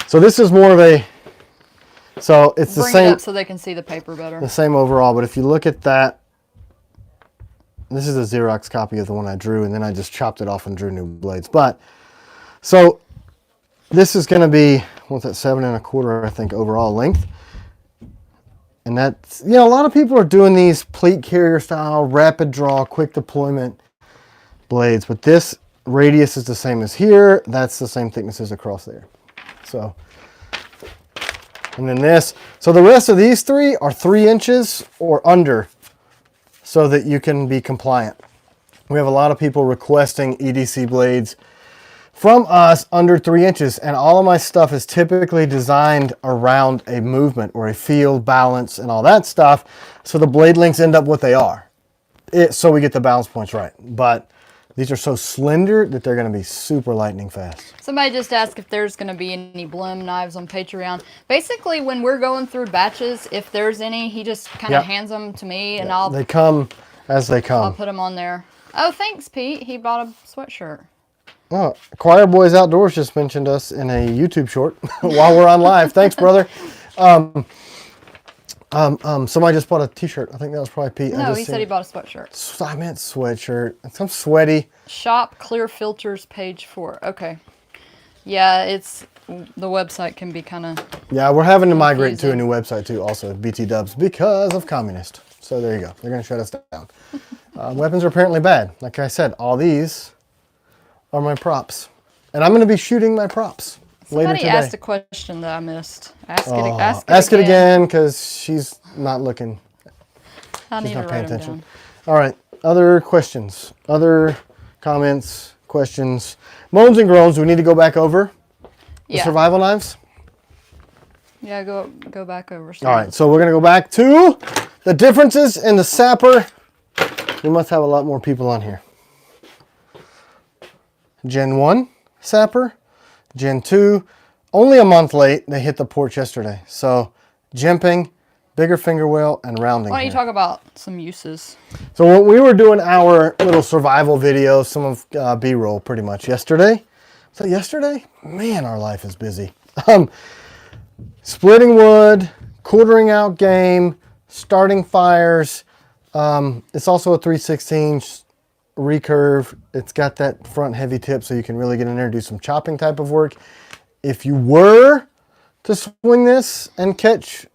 So this is more of a, so it's the Bring it same, up so they can see the paper better. the same overall, but if you look at that, this is a Xerox copy of the one I drew, and then I just chopped it off and drew new blades. But, so this is going to be, what's that, 7 1/4, I think, overall length. And that's, a lot of people are doing these plate carrier style, rapid draw, quick deployment blades. But this radius is the same as here. That's the same thickness as across there. So, and then this. So the rest of these three are 3 inches or under so that you can be compliant. We have a lot of people requesting EDC blades from us under 3 inches, and all of my stuff is typically designed around a movement or a field balance and all that stuff, so the blade lengths end up what they are, so we get the balance points right. But these are so slender that they're going to be super lightning fast. Somebody just asked if there's going to be any Blim knives on Patreon. Basically, when we're going through batches, if there's any, he just kind of Yep. hands them to me, and I'll They come as they I'll come. put them on there. Oh, thanks, Pete. He bought a sweatshirt. Oh, Choir Boys Outdoors just mentioned us in a YouTube short while we're on live. Thanks, brother. Somebody just bought a t-shirt. I think that was probably Pete. No, he said he bought a sweatshirt. I meant sweatshirt. I'm sweaty. Shop clear filters, page 4. Okay. Yeah, the website can be kind of. Yeah, we're having to migrate to a new website too, also BT Dubs, because of communist. So there you go. They're going to shut us down. Weapons are apparently bad. Like I said, all these are my props, and I'm going to be shooting my props later Somebody today. asked a question that I missed. Ask it again, because she's not looking. I need She's to not paying write them attention. down. All right. Other questions? Other comments? Questions? Moans and groans. Do we need to go back over the Yeah. survival knives? Yeah, go back over. All right. So we're gonna go back to the differences in the Sapper. We must have a lot more people on here. Gen 1 Sapper, Gen 2, only a month late. They hit the porch yesterday. So jimping, bigger finger wheel, and rounding. Why don't you here. talk about some uses? So when we were doing our little survival video, some of B-roll pretty much yesterday. So yesterday, man, our life is busy. Splitting wood, quartering out game, starting fires. It's also a 3/16 recurve. It's got that front heavy tip so you can really get in there and do some chopping type of work. If you were to swing this and catch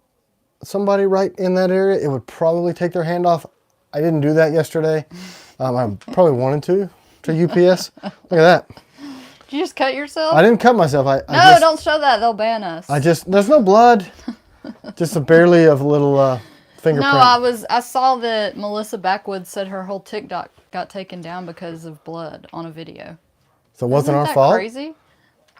somebody right in that area, it would probably take their hand off. I didn't do that yesterday. I probably wanted to UPS. Look at that. Did you just cut yourself? I didn't cut myself. I No, just, don't show that. They'll ban us. there's no blood. Just a barely of a little fingerprint. No, I saw that Melissa Backwoods said her whole TikTok got taken down because of blood on a video. So it wasn't Isn't our that fault. crazy?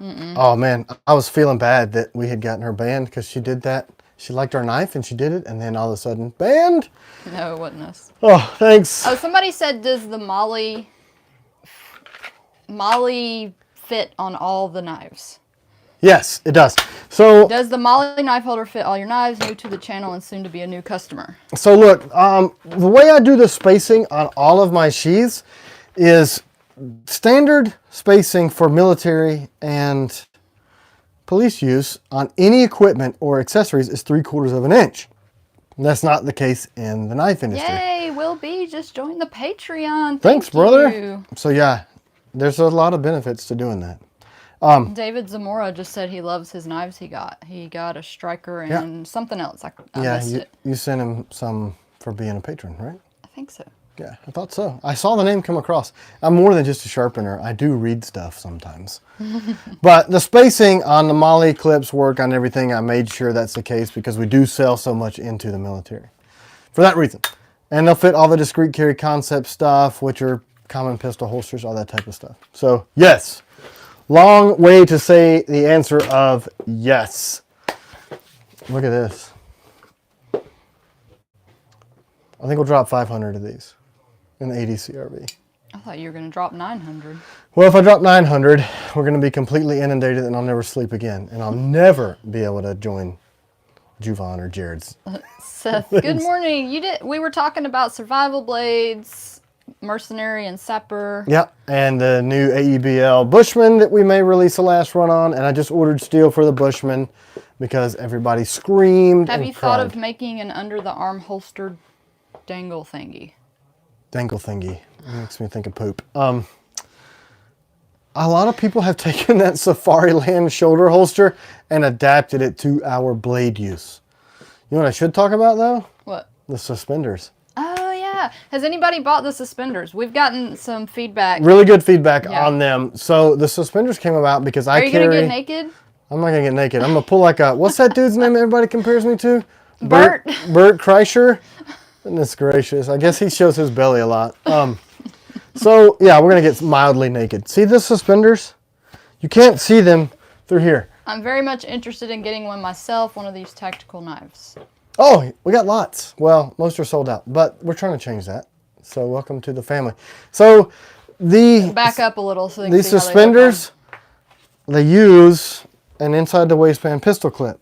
Oh man, I was feeling bad that we had gotten her banned because she did that. She liked our knife and she did it, and then all of a sudden, banned. No, it wasn't us. Oh, thanks. Oh, somebody said, does the Molly fit on all the knives? Yes, it does. So Does the Molly knife holder fit all your knives? New to the channel and soon to be a new customer. So look, the way I do the spacing on all of my sheaths is standard spacing for military and police use on any equipment or accessories is 3/4 of an inch. And that's not the case in the knife industry. Yay, Will B just joined the Patreon. Thanks, Thank brother. you. So yeah, there's a lot of benefits to doing that. David Zamora just said he loves his knives he got. He got a striker and something else. I Yeah, missed it. you sent him some for being a patron, right? I think so. Yeah, I thought so. I saw the name come across. I'm more than just a sharpener. I do read stuff sometimes. But the spacing on the Molly clips work on everything. I made sure that's the case because we do sell so much into the military. For that reason. And they'll fit all the discrete carry concept stuff, which are common pistol holsters, all that type of stuff. So, yes. Long way to say the answer of yes. Look at this. I think we'll drop 500 of these. An 80 CRV. I thought you were going to drop 900. Well, if I drop 900, we're going to be completely inundated and I'll never sleep again. And I'll never be able to join Juvan or Jared's. Seth, good morning. We were talking about survival blades, mercenary and sapper. Yeah, and the new AEBL Bushman that we may release a last run on. And I just ordered steel for the Bushman because everybody screamed Have and you thought cried. of making an under the arm holstered dangle thingy? Dangle thingy. It makes me think of poop. A lot of people have taken that Safari Land shoulder holster and adapted it to our blade use. You know what I should talk about though? What? The suspenders. Oh, yeah. Has anybody bought the suspenders? We've gotten some feedback. Really good feedback Yeah. on them. So the suspenders came about because Are I you carry... going to get naked? I'm not going to get naked. I'm going to pull like a... What's that dude's name everybody compares me to? Bert. Bert Kreischer. Goodness gracious. I guess he shows his belly a lot. So, yeah, we're going to get mildly naked. See the suspenders? You can't see them through here. I'm very much interested in getting one myself, one of these tactical knives. Oh, we got lots. Well, most are sold out, but we're trying to change that. So, welcome to the family. So, Back up a little so they can these see how they look suspenders, they use an inside the waistband pistol clip.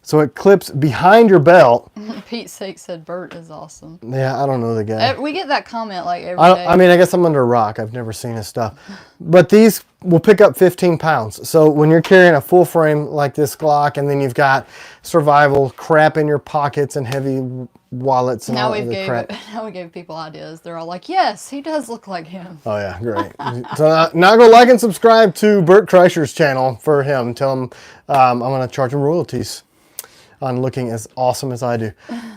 So it clips behind your belt. Pete's sake said Bert is awesome. Yeah, I don't know the guy. We get that comment like every day. I mean, I guess I'm under a rock. I've never seen his stuff. But these will pick up 15 pounds. So when you're carrying a full frame like this Glock, and then you've got survival crap in your pockets and heavy wallets and all that other crap. Now we gave people ideas. They're all like, yes, he does look like him. Oh, yeah, great. So now go like and subscribe to Bert Kreischer's channel for him. Tell him I'm going to charge him royalties on looking as awesome as I do.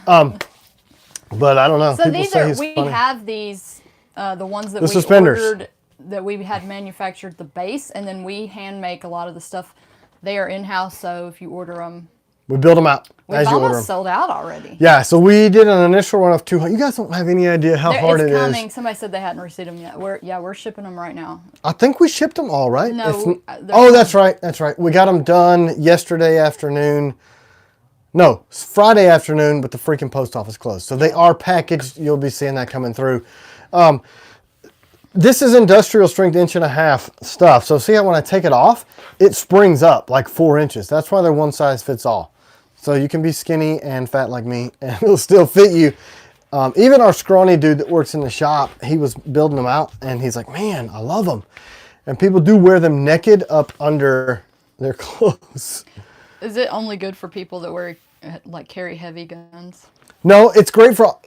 But I don't know. So People we funny. have these, the ones that The we suspenders. ordered, that we had manufactured the base, and then we hand make a lot of the stuff. They are in-house, so if you order them, We build them out we've as you order almost them. sold out already. Yeah, so we did an initial run of 200. You guys don't have any idea how hard It's it coming. is. Somebody said they hadn't received them yet. We're shipping them right now. I think we shipped them all, right? No, Oh, that's right. That's right. We got them done yesterday afternoon. No, it's Friday afternoon, but the freaking post office closed. So they are packaged. You'll be seeing that coming through. This is industrial strength 1.5 inch stuff. So see how when I take it off, it springs up like 4 inches. That's why they're one size fits all. So you can be skinny and fat like me, and it'll still fit you. Even our scrawny dude that works in the shop, he was building them out, and he's like, man, I love them. And people do wear them naked up under their clothes. Is it only good for people that carry heavy guns? No, it's great for...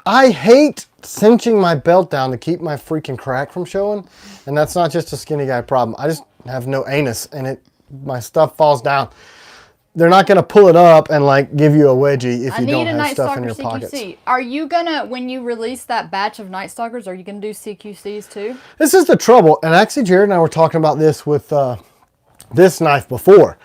I hate cinching my belt down to keep my freaking crack from showing. And that's not just a skinny guy problem. I just have no anus, and my stuff falls down. They're not going to pull it up and like give you a wedgie if you don't have stuff in your pockets. Are you gonna, when you release that batch of Night Stalkers, are you gonna do CQCs too? This is the trouble. And actually, Jared and I were talking about this with this knife before.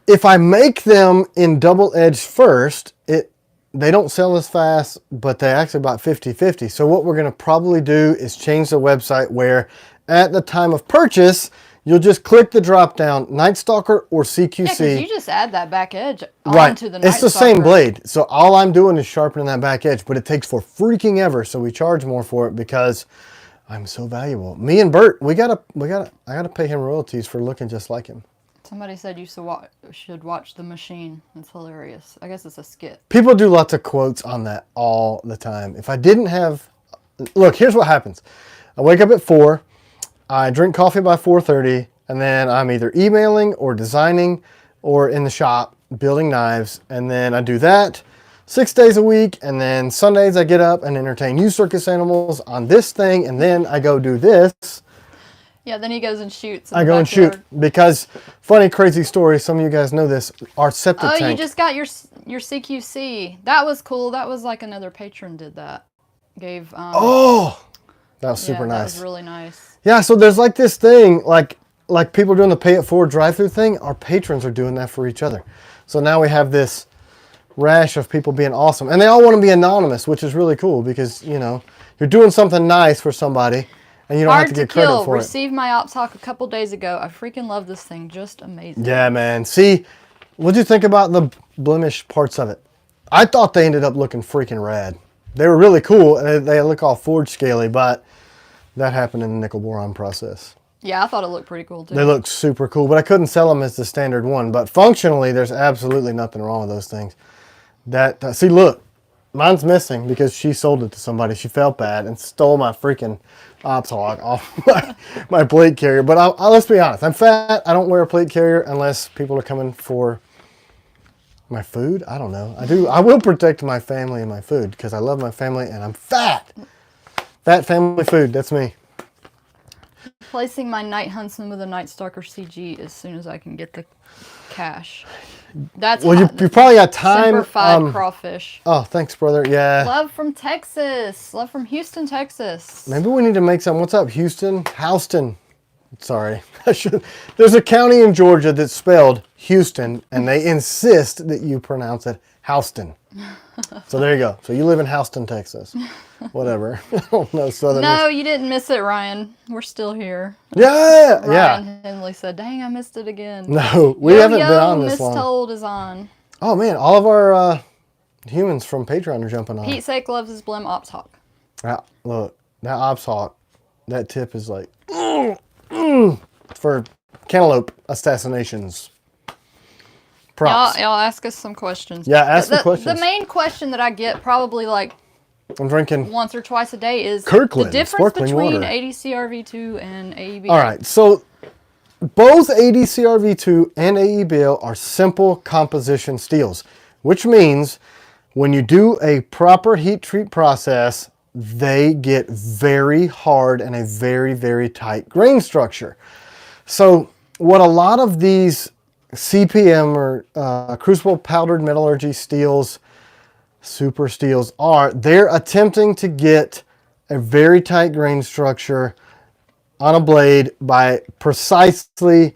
If I make them in double edged first, they don't sell as fast, but they actually about 50-50. So what we're going to probably do is change the website where at the time of purchase, you'll just click the drop down Night Stalker or CQC. Yeah, because you just add that back edge right. onto the Night It's the Stalker. same blade. So all I'm doing is sharpening that back edge, but it takes for freaking ever. So we charge more for it because I'm so valuable. Me and Bert, I gotta pay him royalties for looking just like him. Somebody said you should watch The Machine. It's hilarious. I guess it's a skit. People do lots of quotes on that all the time. If I didn't have... Look, here's what happens. I wake up at 4. I drink coffee by 4:30. And then I'm either emailing or designing or in the shop building knives. And then I do that 6 days a week. And then Sundays I get up and entertain you circus animals on this thing. And then I go do this. Yeah, then he goes and shoots. I go and shoot because funny, crazy story. Some of you guys know this. Our septic tank. Oh, you just got your CQC. That was cool. That was like another patron did that. Gave. Oh, that was super nice. That was really nice. Yeah, so there's like this thing, like people doing the pay it forward drive-through thing. Our patrons are doing that for each other. So now we have this rash of people being awesome, and they all want to be anonymous, which is really cool because you're doing something nice for somebody. And you don't have to get credit for it. Received my Ops Hawk a couple days ago. I freaking love this thing. Just amazing. Yeah, man. See, what'd you think about the blemish parts of it? I thought they ended up looking freaking rad. They were really cool, and they look all forged scaly, but that happened in the nickel boron process. Yeah, I thought it looked pretty cool, too. They look super cool, but I couldn't sell them as the standard one. But functionally, there's absolutely nothing wrong with those things. See, look. Mine's missing because she sold it to somebody. She felt bad and stole my freaking Ops Hawk off my plate carrier. But let's be honest. I'm fat. I don't wear a plate carrier unless people are coming for my food. I don't know. I will protect my family and my food because I love my family and I'm fat. Fat family food. That's me. Placing my Night Huntsman with a Night Stalker CG as soon as I can get the cash. That's well, you probably got time. Simplified crawfish. Oh, thanks, brother. Yeah. Love from Texas. Love from Houston, Texas. Maybe we need to make some. What's up, Houston? Houston. Sorry. There's a county in Georgia that's spelled Houston, and they insist that you pronounce it Houston. So there you go. So you live in Houston, Texas. Whatever. I don't know. No, you didn't miss it, Ryan. We're still here. Yeah. Ryan Henley said, dang, I missed it again. No, we haven't been on this long. Mistold is on. Oh, man. All of our humans from Patreon are jumping on. Pete Sake loves his Blim Ops Hawk. Look, that Ops Hawk, that tip is like, for cantaloupe assassinations. props. Y'all ask us some questions. Yeah, ask the questions. The main question that I get probably like I'm drinking once or twice a day is Kirkland the difference sparkling between water. ADCR-V2 and AEB. All right, so both ADCR-V2 and AEBL are simple composition steels, which means when you do a proper heat treat process, they get very hard and a very, very tight grain structure. So what a lot of these CPM or crucible powdered metallurgy steels, super steels are, they're attempting to get a very tight grain structure on a blade by precisely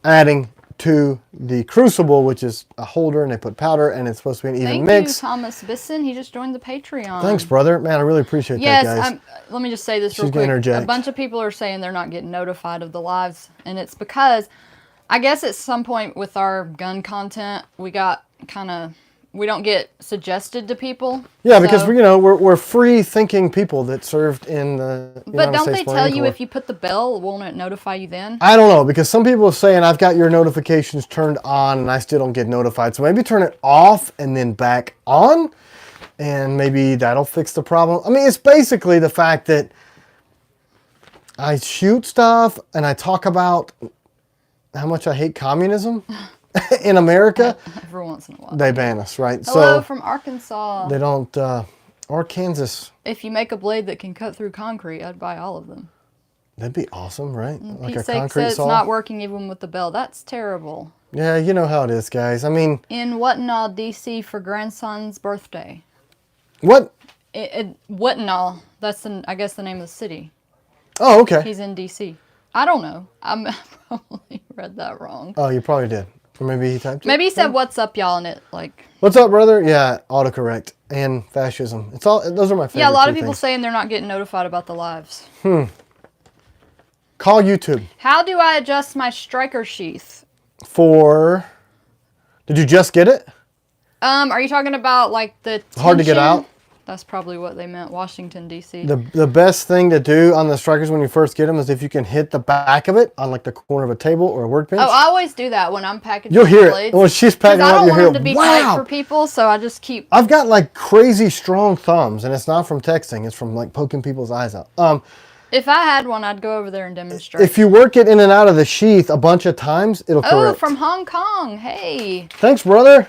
adding to the crucible, which is a holder, and they put powder, and it's supposed to be an even Thank mix. you, Thomas Bisson. He just joined the Patreon. Thanks, brother. Man, I really appreciate that, guys. Let me just say this She's real gonna quick. interject. A bunch of people are saying they're not getting notified of the lives, and it's because I guess at some point with our gun content, we got we don't get suggested to people. Yeah, because So- we're free thinking people that served in the But United don't States they Marine tell you Corps. if you put the bell, won't it notify you then? I don't know, because some people are saying I've got your notifications turned on and I still don't get notified. So maybe turn it off and then back on, and maybe that'll fix the problem. I mean, it's basically the fact that I shoot stuff and I talk about how much I hate communism in America. Every once in a while. They ban us, right? Hello So from Arkansas. they don't, or Kansas. If you make a blade that can cut through concrete, I'd buy all of them. That'd be awesome, right? Like Pete's a sake concrete said it's saw. not working even with the bell. That's terrible. Yeah, you know how it is, guys. I mean, In Whatnall, D.C. for grandson's birthday. what? Whatnall, that's I guess the name of the city. Oh, okay. He's in D.C. I don't know. I probably read that wrong. Oh, you probably did. Or maybe he typed it. Maybe he said, "What's up, y'all?" and it like. What's up, brother? Yeah, autocorrect and fascism. It's all. Those are my favorite. Yeah, a lot of two people things. saying they're not getting notified about the lives. Call YouTube How do I adjust my striker sheath? for. Did you just get it? Are you talking about like the Hard to get tension? out? That's probably what they meant. Washington D.C. The best thing to do on the strikers when you first get them is if you can hit the back of it on like the corner of a table or a workbench. Oh, I always do that when I'm packaging. You'll hear blades. it. When she's packing I up, don't you'll want hear them to be it. tight Wow! for people, so I just keep. I've got like crazy strong thumbs, and it's not from texting. It's from like poking people's eyes out. If I had one, I'd go over there and demonstrate. If you work it in and out of the sheath a bunch of times, it'll Oh, correct. from Hong Kong. Hey. Thanks, brother.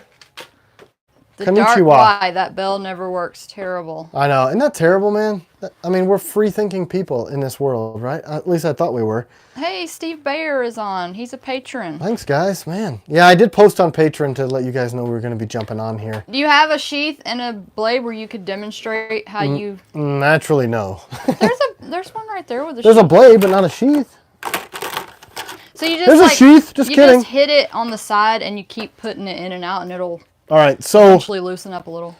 The dark Konnichiwa. why. That bell never works. Terrible. I know. Isn't that terrible, man? I mean, we're free-thinking people in this world, right? At least I thought we were. Hey, Steve Bayer is on. He's a patron. Thanks, guys. Man. Yeah, I did post on Patreon to let you guys know we were going to be jumping on here. Do you have a sheath and a blade where you could demonstrate how you... Naturally, no. There's one right there with a There's sheath. a blade, but not a sheath. So you just There's a like, sheath. Just you kidding. just hit it on the side and you keep putting it in and out and it'll All right, so eventually loosen up a little.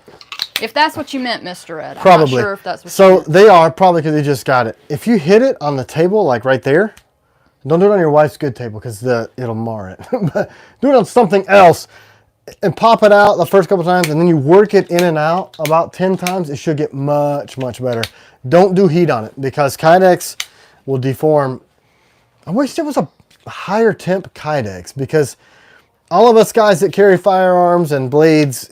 If that's what you meant, Mr. Ed. I'm probably. not sure if that's what you So meant. they are probably because you just got it. If you hit it on the table, like right there, don't do it on your wife's good table because it'll mar it. But do it on something else and pop it out the first couple times, and then you work it in and out about 10 times. It should get much, much better. Don't do heat on it because Kydex will deform. I wish there was a higher temp Kydex because all of us guys that carry firearms and blades,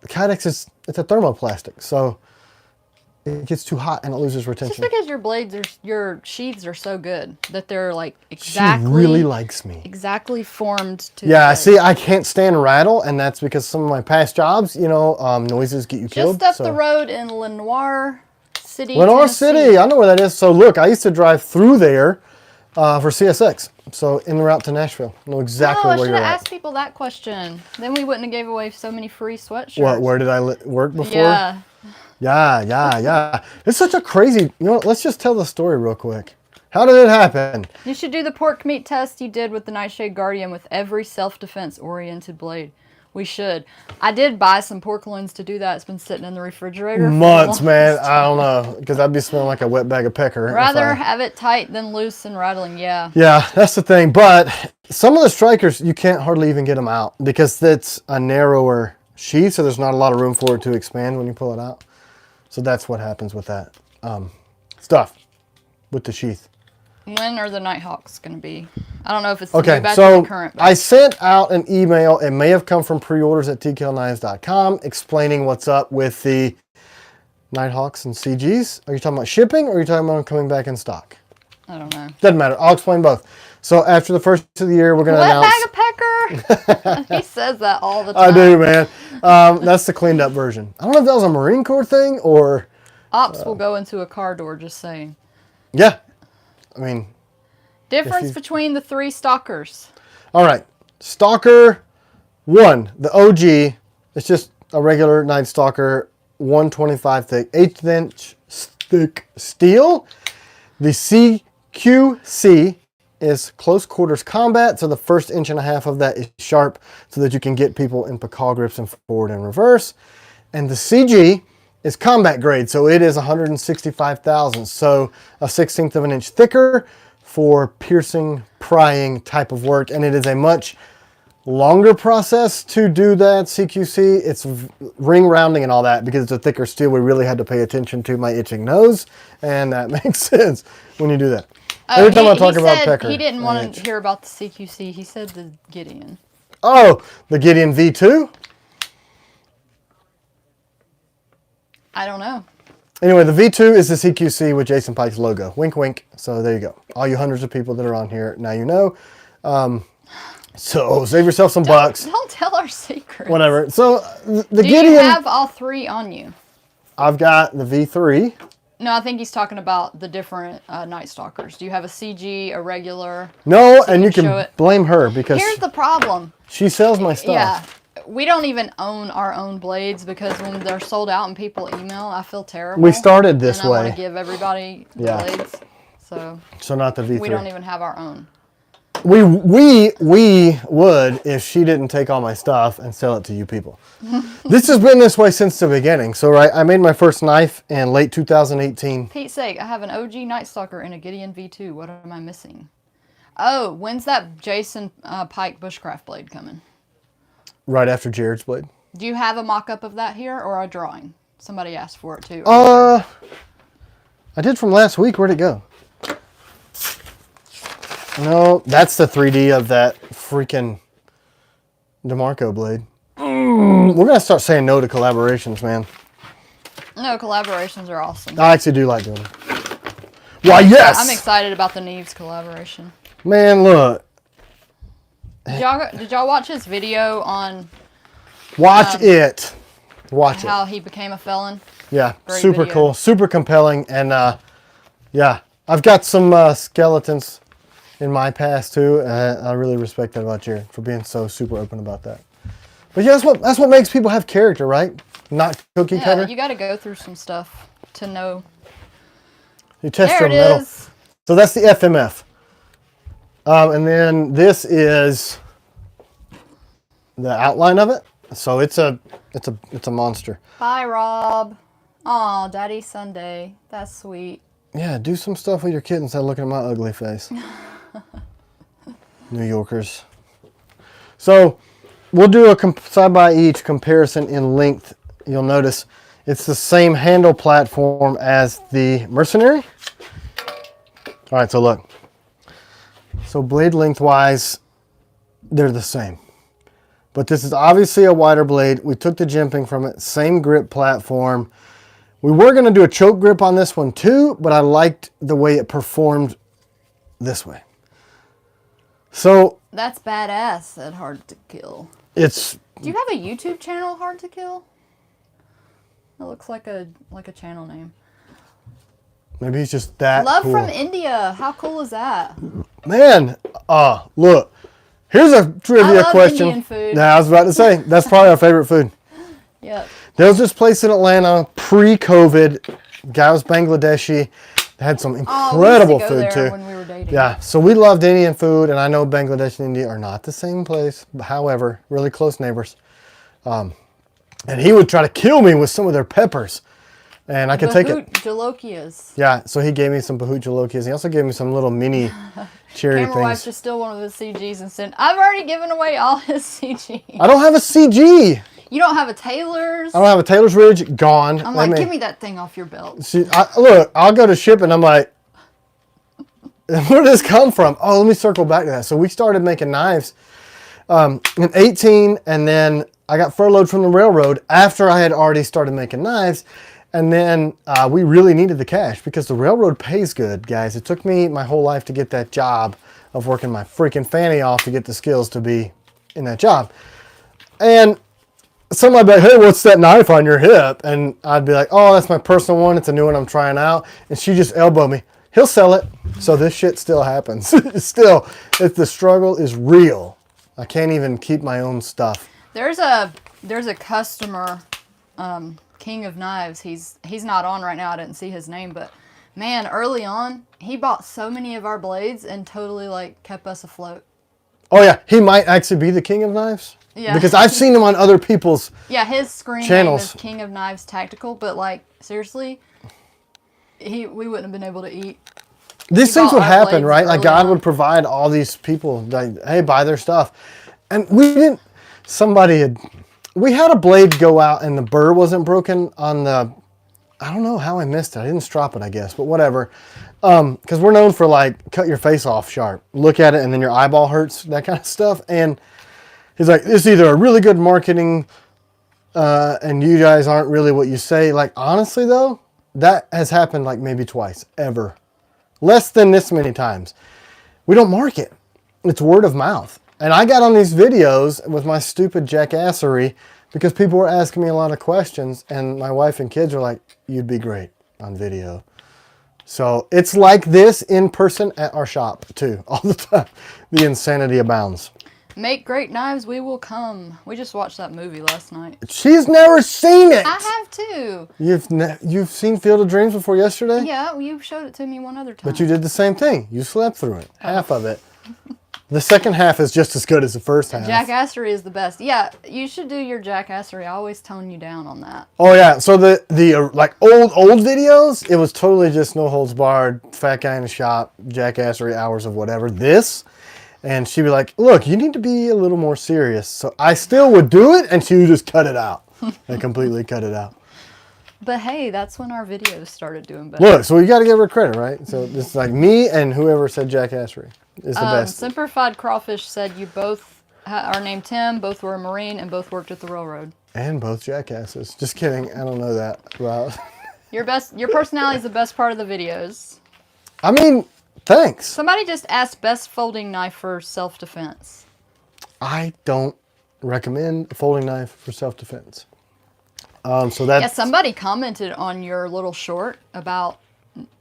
Kydex it's a thermoplastic, so it gets too hot and it loses Just retention. because your sheaths are so good that they're like She exactly really likes me. exactly formed to the Yeah, blade. see, I can't stand rattle, and that's because some of my past jobs, noises get you killed. Just up the road in Lenoir City, Lenore Tennessee. City, I know where that is. So look, I used to drive through there for CSX. So en route to Nashville. I know exactly Oh, I where should you're have at. asked people that question. Then we wouldn't have gave away so many free sweatshirts. Where did I work before? Yeah. Yeah. It's such a crazy, let's just tell the story real quick. How did it happen? You should do the pork meat test you did with the Nightshade Guardian with every self-defense oriented blade. We should. I did buy some pork loins to do that. It's been sitting in the refrigerator for Months, the man. longest I don't know. Because I'd be smelling like a wet bag of pecker. if Rather I- have it tight than loose and rattling. Yeah. Yeah, that's the thing. But some of the strikers, you can't hardly even get them out because that's a narrower sheath, so there's not a lot of room for it to expand when you pull it out. So that's what happens with that stuff, with the sheath. When are the Nighthawks going to be? I don't know if it's the Okay, new batch or so the current batch. I sent out an email. It may have come from pre-orders at tklknives.com explaining what's up with the Nighthawks and CGs. Are you talking about shipping or are you talking about them coming back in stock? I don't know. Doesn't matter. I'll explain both. So after the first of the year, we're going to announce... Bag of pecker! He says that all the time. I do, man. That's the cleaned up version. I don't know if that was a Marine Corps thing or... Ops will go into a car door, just saying. Yeah. I mean... Difference between the 3 stalkers. All right. Stalker 1, the OG. It's just a regular Night Stalker, 125 thick, 1/8 inch thick steel. The CQC is close quarters combat, so the first 1.5 inches of that is sharp so that you can get people in Pakal grips and forward and reverse. And the CG is combat grade, so it is 165 thousandths, so a 1/16 of an inch thicker for piercing, prying type of work, and it is a much longer process to do that CQC. It's ring rounding and all that because it's a thicker steel. We really had to pay attention to my itching nose, and that makes sense when you do that. Every time I talk about pecker, he didn't I want itch. to hear about the CQC. He said the Gideon. Oh, the Gideon V2? I don't know. Anyway, the V2 is the CQC with Jason Pike's logo. Wink, wink. So there you go. All you hundreds of people that are on here, now you know. So save yourself some bucks. Don't tell our secrets. Whatever. So the Do Gideon... you have all 3 on you? I've got the V3. No, I think he's talking about the different Night Stalkers. Do you have a CG, a regular? No, So and you show can it. blame her because Here's the problem. she sells my stuff. Yeah. We don't even own our own blades because when they're sold out and people email, I feel terrible. We started this and I want way. to give everybody the Yeah. blades. So So not the V3. we don't even have our own. We would if she didn't take all my stuff and sell it to you people. This has been this way since the beginning. So right, I made my first knife in late 2018. Pete's sake, I have an OG Night Stalker and a Gideon V2. What am I missing? Oh, when's that Jason Pike bushcraft blade coming? Right after Jared's blade. Do you have a mock-up of that here or a drawing? Somebody asked for it too. I did from last week. Where'd it go? No, that's the 3D of that freaking DeMarco blade. We're going to start saying no to collaborations, man. No, collaborations are awesome. I actually do like doing them. Why, yes! I'm excited about the Neves collaboration. Man, look. Did y'all watch his video on Watch it. Watch it. how he became a felon? Yeah, Great super video. cool, super compelling, and yeah, I've got some skeletons in my past too. I really respect that about Jared for being so super open about that. But yeah, that's what makes people have character, right? Not cookie Yeah, cutter. you got to go through some stuff to know. You test There your it metal. is. So that's the FMF, and then this is the outline of it. So it's a monster. Bye, Rob. Aw, Daddy Sunday. That's sweet. Yeah, do some stuff with your kid instead of looking at my ugly face. New Yorkers. So we'll do a side by each comparison in length. You'll notice it's the same handle platform as the Mercenary. All right, so look. So blade lengthwise, they're the same. But this is obviously a wider blade. We took the jimping from it, same grip platform. We were going to do a choke grip on this one too, but I liked the way it performed this way. So That's badass, said Hard to Kill. it's, Do you have a YouTube channel, Hard to Kill? It looks like a channel name. maybe it's just that Love cool. from India. How cool is that? Man, look, here's a trivia love question. Indian food. Now, I was about to say, that's probably our favorite food. Yep. There was this place in Atlanta pre-COVID. Guy was Bangladeshi. They had some incredible we used to go food there too. when we were dating. Yeah, so we loved Indian food, and I know Bangladesh and India are not the same place. However, really close neighbors. And he would try to kill me with some of their peppers, and I could take it. Jalokias. Yeah, so he gave me some Bahut Jalokias. He also gave me some little mini cherry Camera Wife things. just stole one of his CGs and said, I've already given away all his CGs. I don't have a CG. You don't have a Taylor's? I don't have a Taylor's Ridge. Gone. I'm like, give me that thing off your belt. See, look, I'll go to ship and I'm like, where did this come from? Oh, let me circle back to that. So we started making knives in 18, and then I got furloughed from the railroad after I had already started making knives. And then we really needed the cash because the railroad pays good, guys. It took me my whole life to get that job of working my freaking fanny off to get the skills to be in that job. And somebody would be like, hey, what's that knife on your hip? And I'd be like, oh, that's my personal one. It's a new one I'm trying out. And she just elbowed me. He'll sell it. So this shit still happens. Still, if the struggle is real, I can't even keep my own stuff. There's a customer, King of Knives. He's not on right now. I didn't see his name, but man, early on, he bought so many of our blades and totally like kept us afloat. Oh yeah, he might actually be the King of Knives. Yeah. Because I've seen him on other people's his screen channels. name is King of Knives Tactical, but like seriously, we wouldn't have been able to eat. These things would happen, right? Like God on. would provide all these people, like, hey, buy their stuff. And we had a blade go out and the burr wasn't broken on the, I don't know how I missed it. I didn't strop it, I guess, but whatever. Because we're known for like, cut your face off sharp. Look at it and then your eyeball hurts, that kind of stuff. And he's like, it's either a really good marketing and you guys aren't really what you say. Like, honestly though, that has happened like maybe twice, ever. Less than this many times. We don't market. It's word of mouth. And I got on these videos with my stupid jackassery because people were asking me a lot of questions and my wife and kids were like, you'd be great on video. So it's like this in person at our shop too, all the time. The insanity abounds. Make great knives, we will come. We just watched that movie last night. She's never seen it. I have too. You've seen Field of Dreams before yesterday? Yeah, you showed it to me one other time. But you did the same thing. You slept through it. Half of it. The second half is just as good as the first half. Jackassery is the best. Yeah, you should do your jackassery. I always tone you down on that. Oh yeah, so the like old videos, it was totally just no holds barred, fat guy in the shop, jackassery hours of whatever. This, and she'd be like, look, you need to be a little more serious. So I still would do it, and she would just cut it out. And completely cut it out. But hey, that's when our videos started doing better. Look, so you got to give her credit, right? So this is like me and whoever said jackassery is the best. Simplified Crawfish said you both are named Tim, both were a Marine, and both worked at the railroad. And both jackasses. Just kidding. I don't know that about. Your personality is the best part of the videos. I mean, thanks. Somebody just asked best folding knife for self-defense. I don't recommend a folding knife for self-defense. So that's... Yeah, somebody commented on your little short about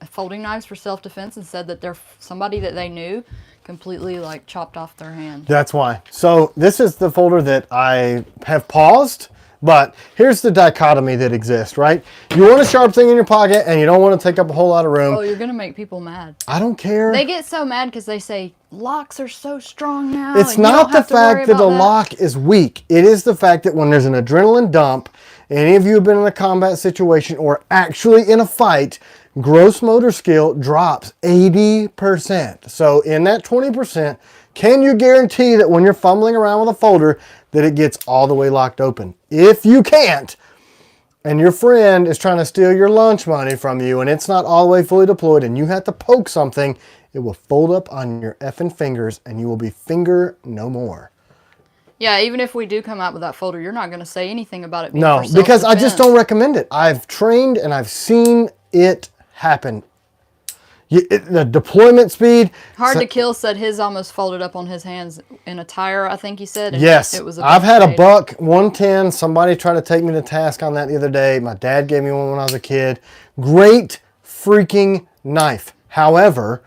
folding knives for self-defense and said that they're somebody that they knew completely like chopped off their hand. That's why. So this is the folder that I have paused, but here's the dichotomy that exists, right? You want a sharp thing in your pocket and you don't want to take up a whole lot of room. Oh, you're going to make people mad. I don't care. They get so mad because they say locks are so strong now. It's not the fact that the lock is weak. It is the fact that when there's an adrenaline dump, any of you have been in a combat situation or actually in a fight, gross motor skill drops 80%. So in that 20%, can you guarantee that when you're fumbling around with a folder that it gets all the way locked open? If you can't, and your friend is trying to steal your lunch money from you and it's not all the way fully deployed and you have to poke something, it will fold up on your effing fingers and you will be finger no more. Yeah, even if we do come out with that folder, you're not going to say anything about it being No, for because I just self-defense. don't recommend it. I've trained and I've seen it happen. The deployment speed. Hard to Kill said his almost folded up on his hands in a tire, I think he said. And Yes, it was I've had a big buck 110. Somebody tried to take me to task on that the other day. My dad gave me one when I was a kid. Great freaking knife. However,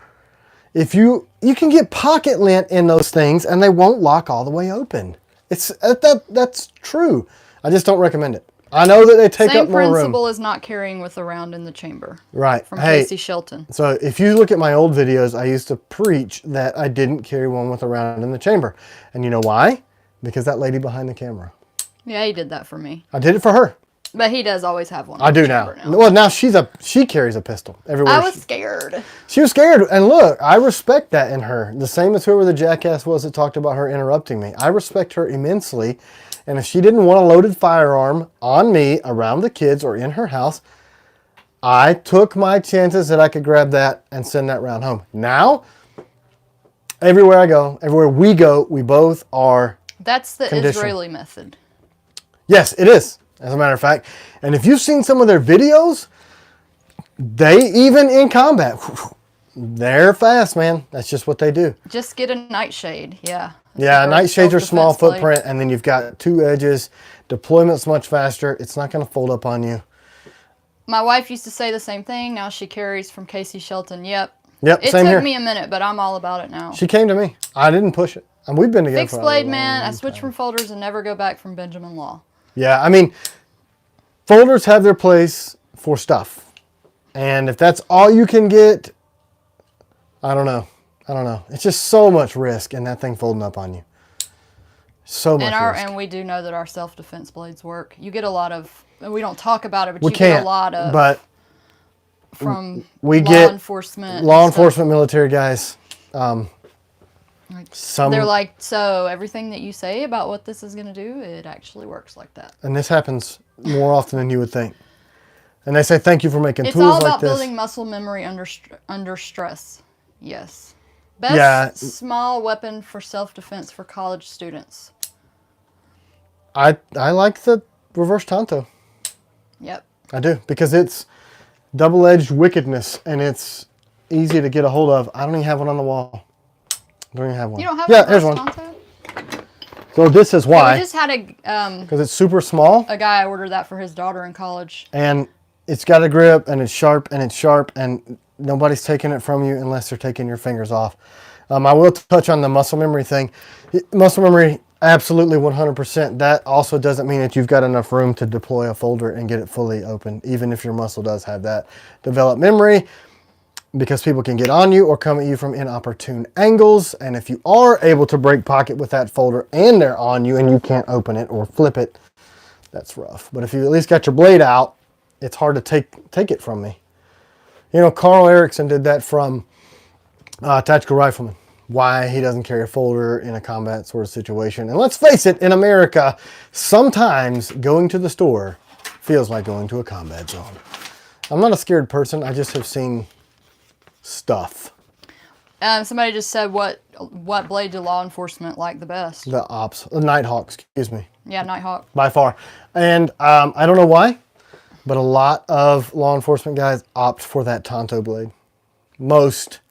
if you can get pocket lint in those things and they won't lock all the way open. That's true. I just don't recommend it. I know that they take up more room. Same principle as not carrying with a round in the chamber. Right. From Casey Shelton. So if you look at my old videos, I used to preach that I didn't carry one with a round in the chamber. And you know why? Because that lady behind the camera. Yeah, he did that for me. I did it for her. But he does always have one. I do now. Well, now she carries a pistol everywhere. I was scared. She was scared. And look, I respect that in her. The same as whoever the jackass was that talked about her interrupting me. I respect her immensely. And if she didn't want a loaded firearm on me, around the kids, or in her house, I took my chances that I could grab that and send that round home. Now, everywhere I go, everywhere we go, we both are That's the conditioned. Israeli method. Yes, it is, as a matter of fact. And if you've seen some of their videos, they, even in combat, they're fast, man. That's just what they do. Just get a nightshade. Yeah. Yeah, nightshades are small Self-defense blade. footprint, and then you've got 2 edges. Deployment's much faster. It's not going to fold up on you. My wife used to say the same thing. Now she carries from Casey Shelton. Yep. Yep, It same took here. me a minute, but I'm all about it now. She came to me. I didn't push it. And we've been together Fixed for a blade, long man. I time. switch from folders and never go back from Benjamin Law. Yeah, I mean, folders have their place for stuff. And if that's all you can get, I don't know. It's just so much risk in that thing folding up on you. So much risk. And we do know that our self-defense blades work. You get a lot of, and we don't talk about it, but We you get can't, a lot of but from we law get enforcement. and law stuff. enforcement, military guys. Like, Some, they're like, so everything that you say about what this is going to do, it actually works like that. and this happens more often than you would think. And they say, thank you for making It's tools all like about this. building muscle memory under stress. Yes. Best Yeah. small weapon for self-defense for college students. I like the reverse Tonto. Yep. I do, because it's double-edged wickedness, and it's easy to get a hold of. I don't even have one on the wall. I don't even have one. You don't have Yeah, a there's reverse one. Tonto? So this is Yeah, we why, just had because it's super small, a guy order that for his daughter in college. and it's got a grip, and it's sharp, and nobody's taking it from you unless they're taking your fingers off. I will touch on the muscle memory thing. Muscle memory, absolutely 100%. That also doesn't mean that you've got enough room to deploy a folder and get it fully open, even if your muscle does have that developed memory, because people can get on you or come at you from inopportune angles. And if you are able to break pocket with that folder and they're on you and you can't open it or flip it, that's rough. But if you at least got your blade out, it's hard to take it from me. You know, Carl Erickson did that from Tactical Rifleman. Why he doesn't carry a folder in a combat sort of situation. And let's face it, in America, sometimes going to the store feels like going to a combat zone. I'm not a scared person. I just have seen stuff. Somebody just said, what blade do law enforcement like the best? The Nighthawk, excuse me, Yeah, Nighthawk. by far. And I don't know why, but a lot of law enforcement guys opt for that Tonto blade. Most.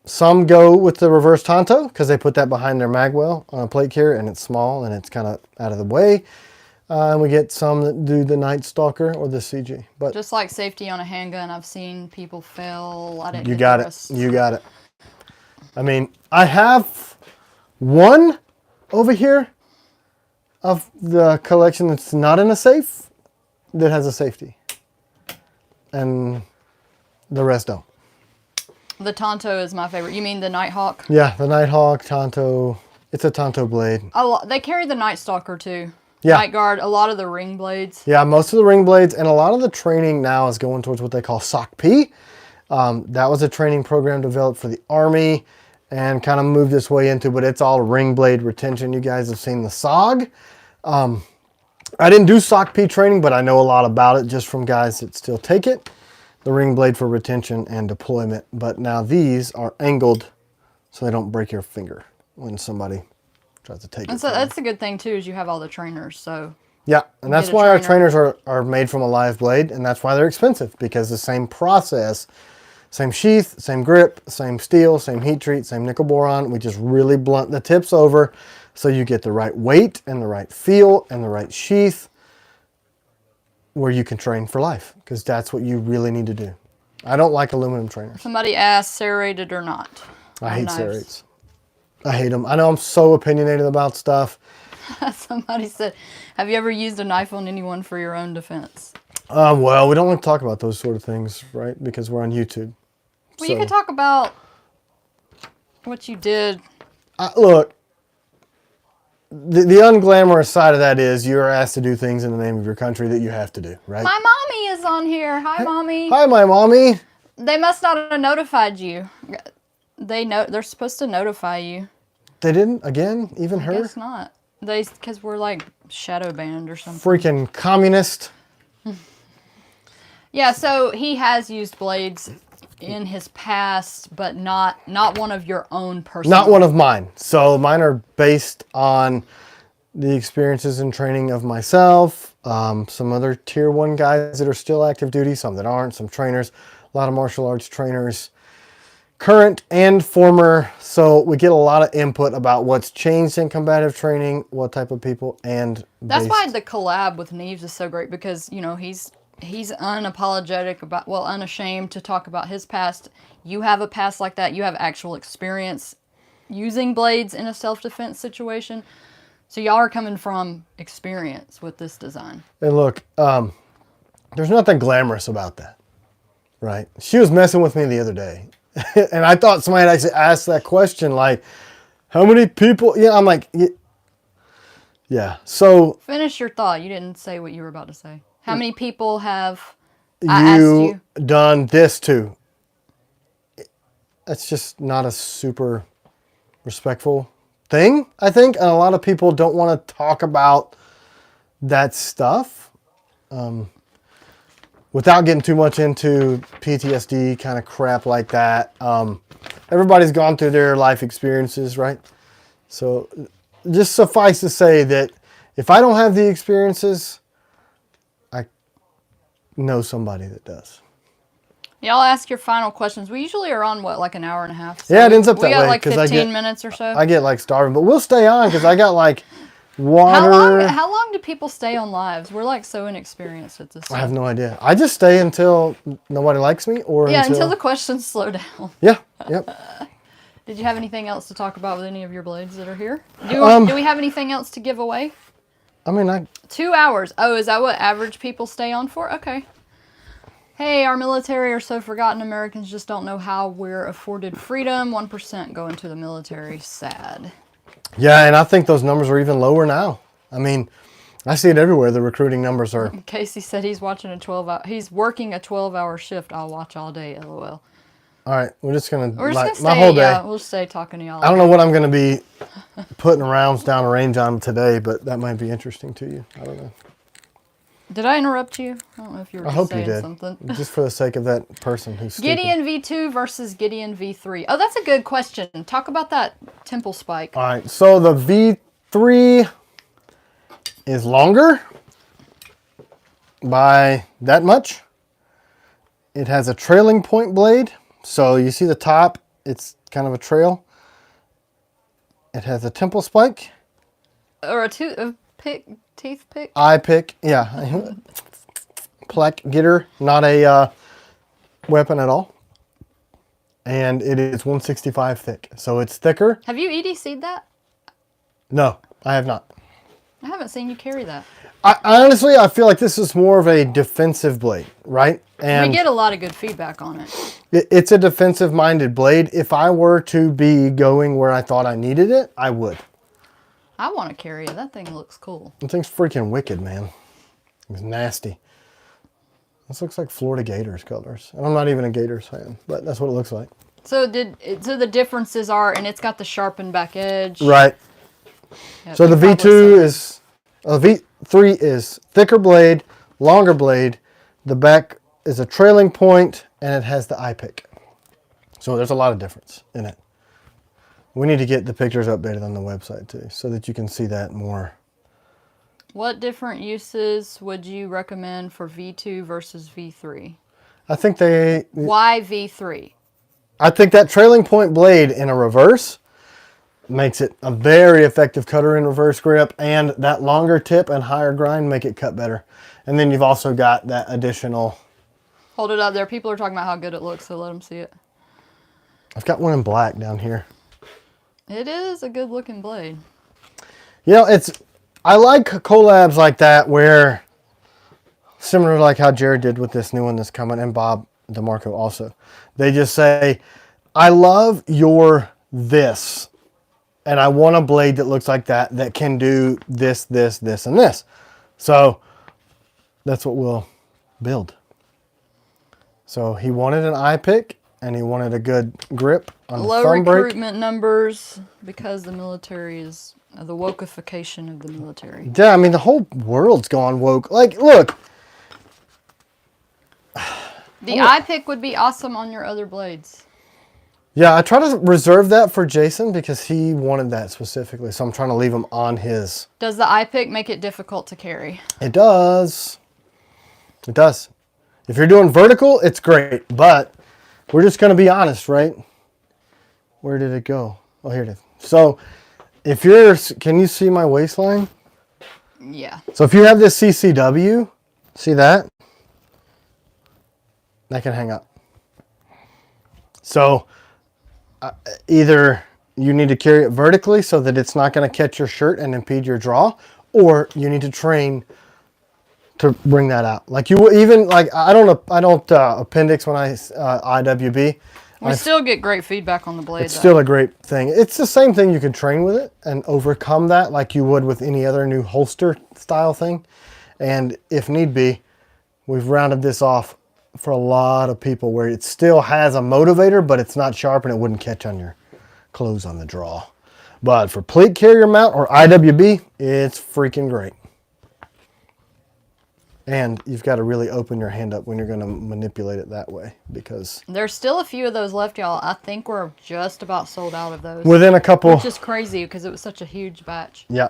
Some go with the reverse Tonto because they put that behind their magwell on a plate carrier, and it's small and it's kind of out of the way. And we get some that do the Night Stalker or the CG. But Just like safety on a handgun, I've seen people fail. I didn't you get got the it. rest. You got it. I mean, I have one over here of the collection that's not in a safe that has a safety. And the rest don't. The Tonto is my favorite. You mean the Nighthawk? Yeah, the Nighthawk, Tonto. It's a Tonto blade. They carry the Night Stalker too. Yeah. Night Guard, a lot of the ring blades. Yeah, most of the ring blades and a lot of the training now is going towards what they call SOC-P. That was a training program developed for the Army and kind of moved its way into, but it's all ring blade retention. You guys have seen the SOG. I didn't do SOC-P training, but I know a lot about it just from guys that still take it. The ring blade for retention and deployment. But now these are angled so they don't break your finger when somebody tries to take it. And so that's a good thing too, is you have all the trainers. So Yeah, and that's get a why our trainer. trainers are made from a live blade, and that's why they're expensive, because the same process, same sheath, same grip, same steel, same heat treat, same nickel boron. We just really blunt the tips over so you get the right weight and the right feel and the right sheath where you can train for life, because that's what you really need to do. I don't like aluminum trainers. somebody asked, serrated or not? I hate knives. serrates. I hate them. I know I'm so opinionated about stuff. Somebody said, have you ever used a knife on anyone for your own defense? Well, we don't want to talk about those sort of things, right? Because we're on YouTube. Well, you could talk about what you did. Look, the unglamorous side of that is you're asked to do things in the name of your country that you have to do, right? My mommy is on here. Hi, mommy. Hi, my mommy. They must not have notified you. They're supposed to notify you. They didn't, again, even her? Guess not. Because we're like shadow banned or something. Freaking communist. Yeah, so he has used blades in his past, but not one of your own personal. Not one of mine. So mine are based on the experiences and training of myself, some other tier 1 guys that are still active duty, some that aren't, some trainers, a lot of martial arts trainers, current and former. So we get a lot of input about what's changed in combative training, what type of people, and That's based- why the collab with Neves is so great, because he's unapologetic about, well, unashamed to talk about his past. You have a past like that. You have actual experience using blades in a self-defense situation. So y'all are coming from experience with this design. And look, there's nothing glamorous about that, right? She was messing with me the other day. And I thought somebody had actually asked that question, like, how many people? Yeah, I'm like, yeah. So Finish your thought. You didn't say what you were about to say. How many people have I asked you? done this to? That's just not a super respectful thing, I think. And a lot of people don't want to talk about that stuff. Without getting too much into PTSD kind of crap like that. Everybody's gone through their life experiences, right? So just suffice to say that if I don't have the experiences, I know somebody that does. Yeah, I'll ask your final questions. We usually are on, what, like an hour and a half? So Yeah, it ends up we that got way, like 'cause I 15 get- minutes or so. I get like starving, but we'll stay on because I got like water. How long do people stay on lives? We're like so inexperienced at this. I have no idea. I just stay until nobody likes me or Yeah, until... until the questions slow down. Yeah, yep. Did you have anything else to talk about with any of your blades that are here? Do we have anything else to give away? I mean, 2 hours. Oh, is that what average people stay on for? Okay. Hey, our military are so forgotten. Americans just don't know how we're afforded freedom. 1% go into the military. Sad. Yeah, and I think those numbers are even lower now. I mean, I see it everywhere. The recruiting numbers are... Casey said he's watching a 12-hour. He's working a 12-hour shift. I'll watch all day. LOL. All right, we're just going We're to... just gonna stay. my whole day. Yeah, we'll stay talking to y'all. I don't know what I'm going to be putting rounds down a range on today, but that might be interesting to you. I don't know. Did I interrupt you? I don't know if you were I just hope you saying did. something. Just for the sake of that person who's stupid. Gideon V2 versus Gideon V3. Oh, that's a good question. Talk about that temple spike. All right, so the V3 is longer by that much. It has a trailing point blade. So you see the top, it's kind of a trail. It has a temple spike. Or a teeth pick? Eye pick, yeah. Plaque getter, not a weapon at all. And it is 165 thick. So it's thicker. Have you EDC'd that? No, I have not. I haven't seen you carry that. Honestly, I feel like this is more of a defensive blade, right? And we get a lot of good feedback on it. it's a defensive-minded blade. If I were to be going where I thought I needed it, I would. I want to carry it. That thing looks cool. That thing's freaking wicked, man. It's nasty. This looks like Florida Gators colors. And I'm not even a Gators fan, but that's what it looks like. So the differences are, and it's got the sharpened back edge. Right. Yep, So the you probably V2 said is, V3 is thicker blade, longer blade. The back is a trailing point, and it has the eye pick. So there's a lot of difference in it. We need to get the pictures updated on the website too, so that you can see that more. What different uses would you recommend for V2 versus V3? I think Why V3? I think that trailing point blade in a reverse makes it a very effective cutter in reverse grip, and that longer tip and higher grind make it cut better. And then you've also got that additional... Hold it up there. People are talking about how good it looks, so let them see it. I've got one in black down here. It is a good looking blade. You know, I like collabs like that where, similar to like how Jared did with this new one that's coming, and Bob DeMarco also. They just say, I love your this, and I want a blade that looks like that can do this, this, this, and this. So that's what we'll build. So he wanted an eye pick, and he wanted a good grip on the Low thumb break. recruitment numbers because the military is the wokeification of the military. Yeah, I mean, the whole world's gone woke. Like, look, The iPick would be awesome on your other blades. Yeah, I try to reserve that for Jason because he wanted that specifically. So I'm trying to leave him on his. Does the iPick make it difficult to carry? It does. It does. If you're doing vertical, it's great. But we're just going to be honest, right? Where did it go? Oh, here it is. So if you're, can you see my waistline? Yeah. So if you have this CCW, see that? That can hang up. So either you need to carry it vertically so that it's not going to catch your shirt and impede your draw, or you need to train to bring that out. Like you even like I don't appendix when I IWB. We still get great feedback on the blade. It's still a great thing. It's the same thing. You can train with it and overcome that like you would with any other new holster style thing. And if need be, we've rounded this off for a lot of people where it still has a motivator, but it's not sharp and it wouldn't catch on your clothes on the draw. But for plate carrier mount or IWB, it's freaking great. And you've got to really open your hand up when you're going to manipulate it that way because... There's still a few of those left, y'all. I think we're just about sold out of those. Within a couple... Which is crazy because it was such a huge batch. Yeah.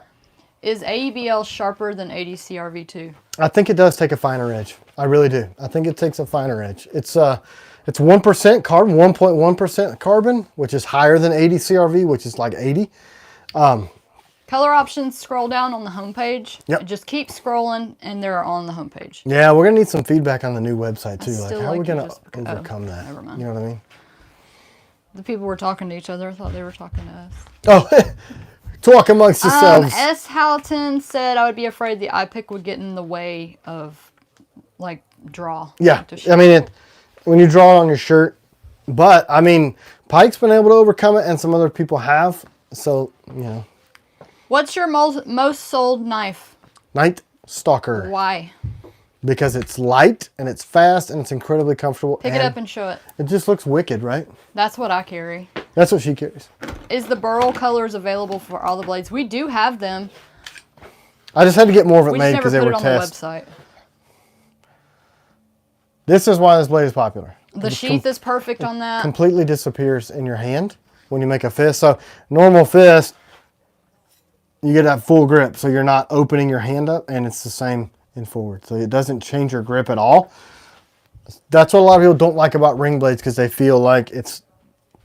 Is AEBL sharper than ADCRV2? I think it does take a finer edge. I really do. I think it takes a finer edge. It's 1% carbon, 1.1% carbon, which is higher than ADCRV, which is like 80. Color options, scroll down on the homepage. Yep. Just keep scrolling, and they're on the homepage. Yeah, we're going to need some feedback on the new website, too. Like, still how are we like you going to just- overcome that? never mind. You know what I mean? The people were talking to each other. I thought they were talking to us. Oh, talk amongst yourselves. S. Houghton said I would be afraid the iPick would get in the way of, like, draw. Yeah, to shoot. I mean, when you draw it on your shirt. But, I mean, Pike's been able to overcome it, and some other people have. So, you know. What's your most sold knife? Night Stalker. Why? Because it's light, and it's fast, and it's incredibly comfortable. Pick it up and show it. It just looks wicked, right? That's what I carry. That's what she carries. Is the burl colors available for all the blades? We do have them. I just had to get more of it We made just because never they put were it on tests. the website. This is why this blade is popular. The sheath is perfect on that. Completely disappears in your hand when you make a fist. So normal fist, you get that full grip, so you're not opening your hand up, and it's the same in forward. So it doesn't change your grip at all. That's what a lot of people don't like about ring blades because they feel like it's,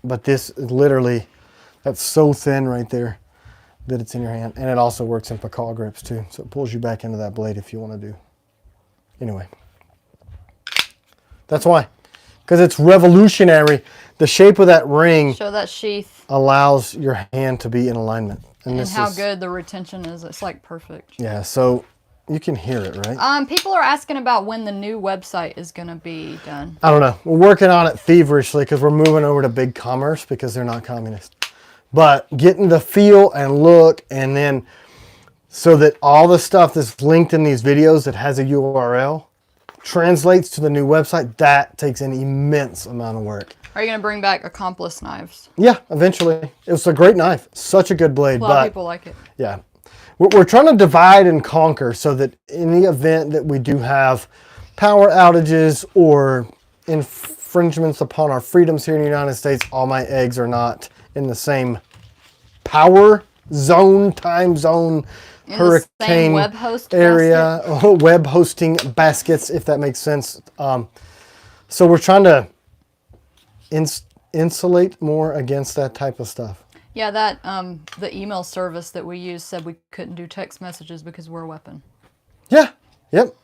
but this is literally, that's so thin right there that it's in your hand. And it also works in Pakal grips too. So it pulls you back into that blade if you want to do. Anyway, that's why. Because it's revolutionary. The shape of that ring Show that sheath allows your hand to be in alignment. and this how is, good the retention is. It's like perfect. Yeah, so you can hear it, right? People are asking about when the new website is going to be done. I don't know. We're working on it feverishly because we're moving over to Big Commerce because they're not communist. But getting the feel and look, and then so that all the stuff that's linked in these videos that has a URL translates to the new website, that takes an immense amount of work. Are you going to bring back Accomplice knives? Yeah, eventually. It was a great knife. Such a good blade. A lot of people like it. Yeah. We're trying to divide and conquer so that in the event that we do have power outages or infringements upon our freedoms here in the United States, all my eggs are not in the same power zone, time zone, In the hurricane same web host area, web hosting baskets, if that makes sense. So we're trying to insulate more against that type of stuff. Yeah, that the email service that we used said we couldn't do text messages because we're a weapon. Yeah. Yep.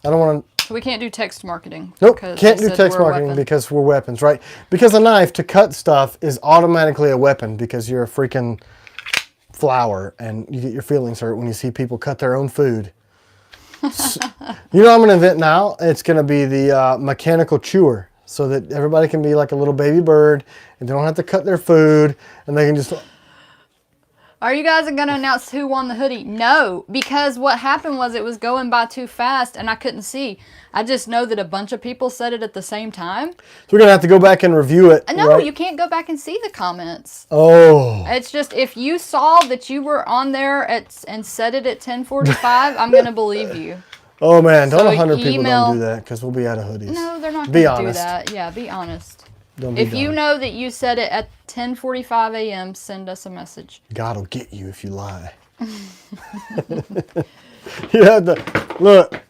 I don't want to. So we can't do text marketing. Nope. because Can't they do said text we're a marketing weapon. because we're weapons, right? Because a knife to cut stuff is automatically a weapon because you're a freaking flower and you get your feelings hurt when you see people cut their own food. So, you know what I'm going to invent now? It's going to be the mechanical chewer so that everybody can be like a little baby bird and they don't have to cut their food and they can just... Are you guys going to announce who won the hoodie? No, because what happened was it was going by too fast and I couldn't see. I just know that a bunch of people said it at the same time. So we're going to have to go back and review it. No, right? you can't go back and see the comments. Oh. It's just if you saw that you were on there and said it at 10:45, I'm going to believe you. Oh man, don't So 100 people email- don't do that because we'll be out of hoodies. No, they're not Be going to do honest. that. Yeah, be honest. Don't be If you dumb. know that you said it at 10:45 a.m., send us a message. God will get you if you lie. You have to look.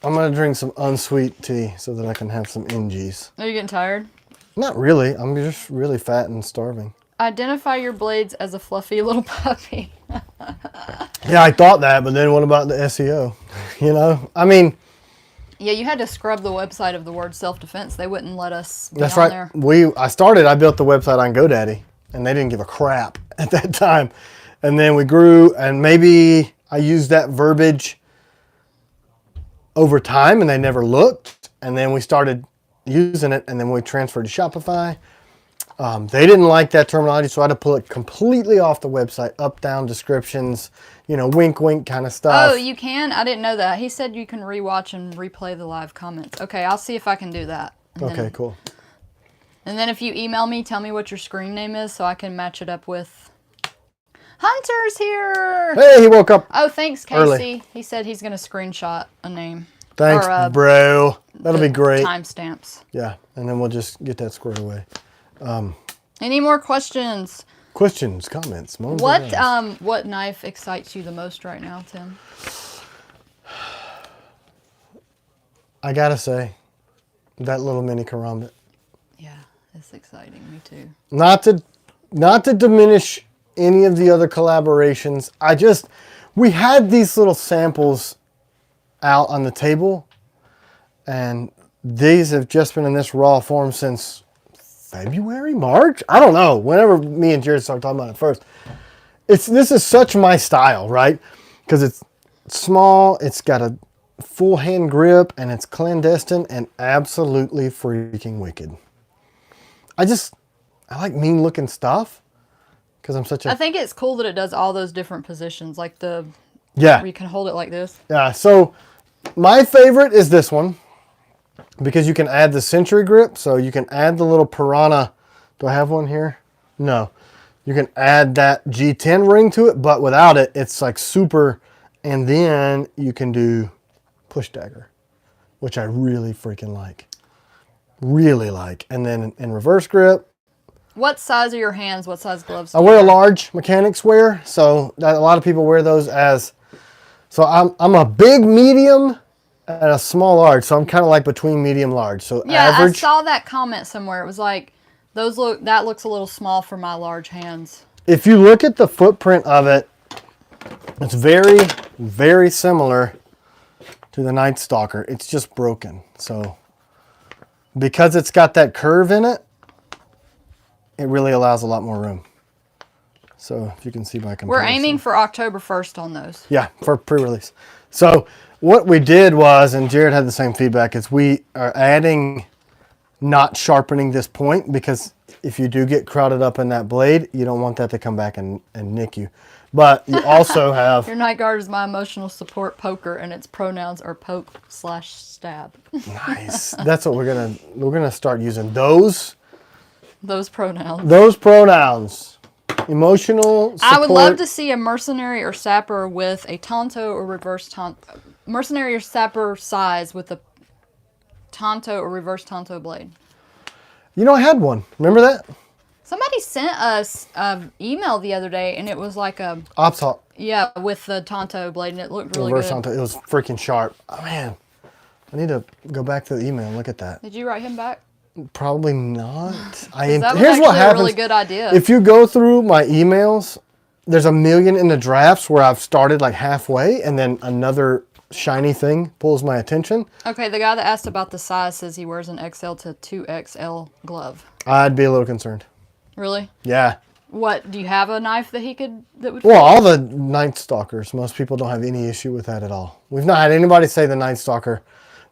I'm gonna drink some unsweet tea so that I can have some NGs. Are you getting tired? Not really. I'm just really fat and starving. Identify your blades as a fluffy little puppy. Yeah, I thought that, but then what about the SEO? You know, I mean, Yeah, you had to scrub the website of the word self-defense. They wouldn't let us be that's on right. there. I built the website on GoDaddy, and they didn't give a crap at that time. And then we grew, and maybe I used that verbiage over time, and they never looked. And then we started using it, and then we transferred to Shopify. They didn't like that terminology, so I had to pull it completely off the website, up, down, descriptions, wink, wink kind of stuff. Oh, you can? I didn't know that. He said you can rewatch and replay the live comments. Okay, I'll see if I can do that. And Okay, then, cool. And then if you email me, tell me what your screen name is so I can match it up with... Hunter's here! Hey, he woke up. Oh, thanks, Casey. Early. He said he's going to screenshot a name. Thanks, Or, bro. That'll be great. Timestamps. Yeah, and then we'll just get that squared away. Any more questions? Questions, comments, moans and groans. What knife excites you the most right now, Tim? I gotta say, that little mini karambit. Yeah, it's exciting. Me too. Not to diminish any of the other collaborations. We had these little samples out on the table, and these have just been in this raw form since February, March? I don't know. Whenever me and Jared started talking about it first. This is such my style, right? Because it's small, it's got a full hand grip, and it's clandestine and absolutely freaking wicked. I like mean looking stuff because I'm such a... I think it's cool that it does all those different positions, like where Yeah. you can hold it like this. Yeah, so my favorite is this one because you can add the Century grip, so you can add the little Piranha. Do I have one here? No. You can add that G10 ring to it, but without it, it's like super, and then you can do push dagger, which I really freaking like. Really like. And then in reverse grip, What size are your hands? What size gloves? I wear a large mechanics wear, so a lot of people wear those as... So I'm a big medium and a small large, so I'm kind of like between medium large. So Yeah, average. I saw that comment somewhere. It was like, that looks a little small for my large hands. If you look at the footprint of it, it's very, very similar to the Night Stalker. It's just broken. So because it's got that curve in it, it really allows a lot more room. So if you can see by comparison. We're aiming for October 1st on those. Yeah, for pre-release. So what we did was, and Jared had the same feedback, is we are adding, not sharpening this point, because if you do get crowded up in that blade, you don't want that to come back and nick you. But you also have... Your night guard is my emotional support poker, and its pronouns are poke/stab. Nice. That's what we're gonna start using. Those Those pronouns. Emotional support. I would love to see a mercenary or sapper with a Tonto or reverse Tonto. Mercenary or sapper size with a Tonto or reverse Tonto blade. I had one. Remember that? Somebody sent us an email the other day, and it was like Opsalt. yeah, with the Tonto blade, and it looked really Reverse good. Tonto. It was freaking sharp. Oh man, I need to go back to the email and look at that. Did you write him back? Probably not. That was Here's what actually a happens. really good idea. If you go through my emails, there's a million in the drafts where I've started like halfway, and then another shiny thing pulls my attention. Okay, the guy that asked about the size says he wears an XL to 2XL glove. I'd be a little concerned. Really? Yeah. What, do you have a knife that would Well, all the Night Stalkers, most people don't have any issue with that at all. We've not had anybody say the Night Stalker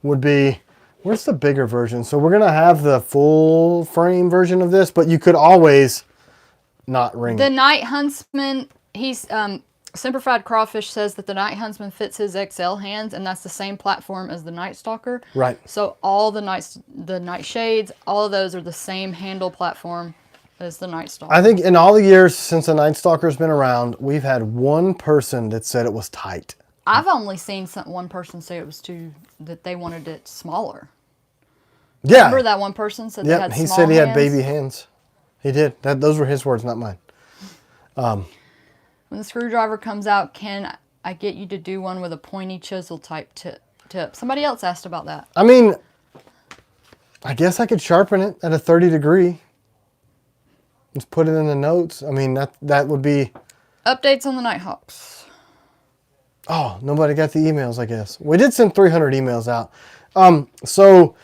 would be... Where's the bigger version? So we're going to have the full frame version of this, but you could always not ring The it. Night Huntsman, Simplified Crawfish says that the Night Huntsman fits his XL hands, and that's the same platform as the Night Stalker. Right. So all the Nightshades, all of those are the same handle platform as the Night Stalker. I think in all the years since the Night Stalker's been around, we've had one person that said it was tight. I've only seen one person say that they wanted it smaller. Yeah. Remember that one person said they Yep. had He small said he had hands? baby hands. He did. Those were his words, not mine. When the screwdriver comes out, can I get you to do one with a pointy chisel type tip? Somebody else asked about that. I mean, I guess I could sharpen it at a 30 degree. Just put it in the notes. I mean, that would be... Updates on the Nighthawks. Oh, nobody got the emails, I guess. We did send 300 emails out. So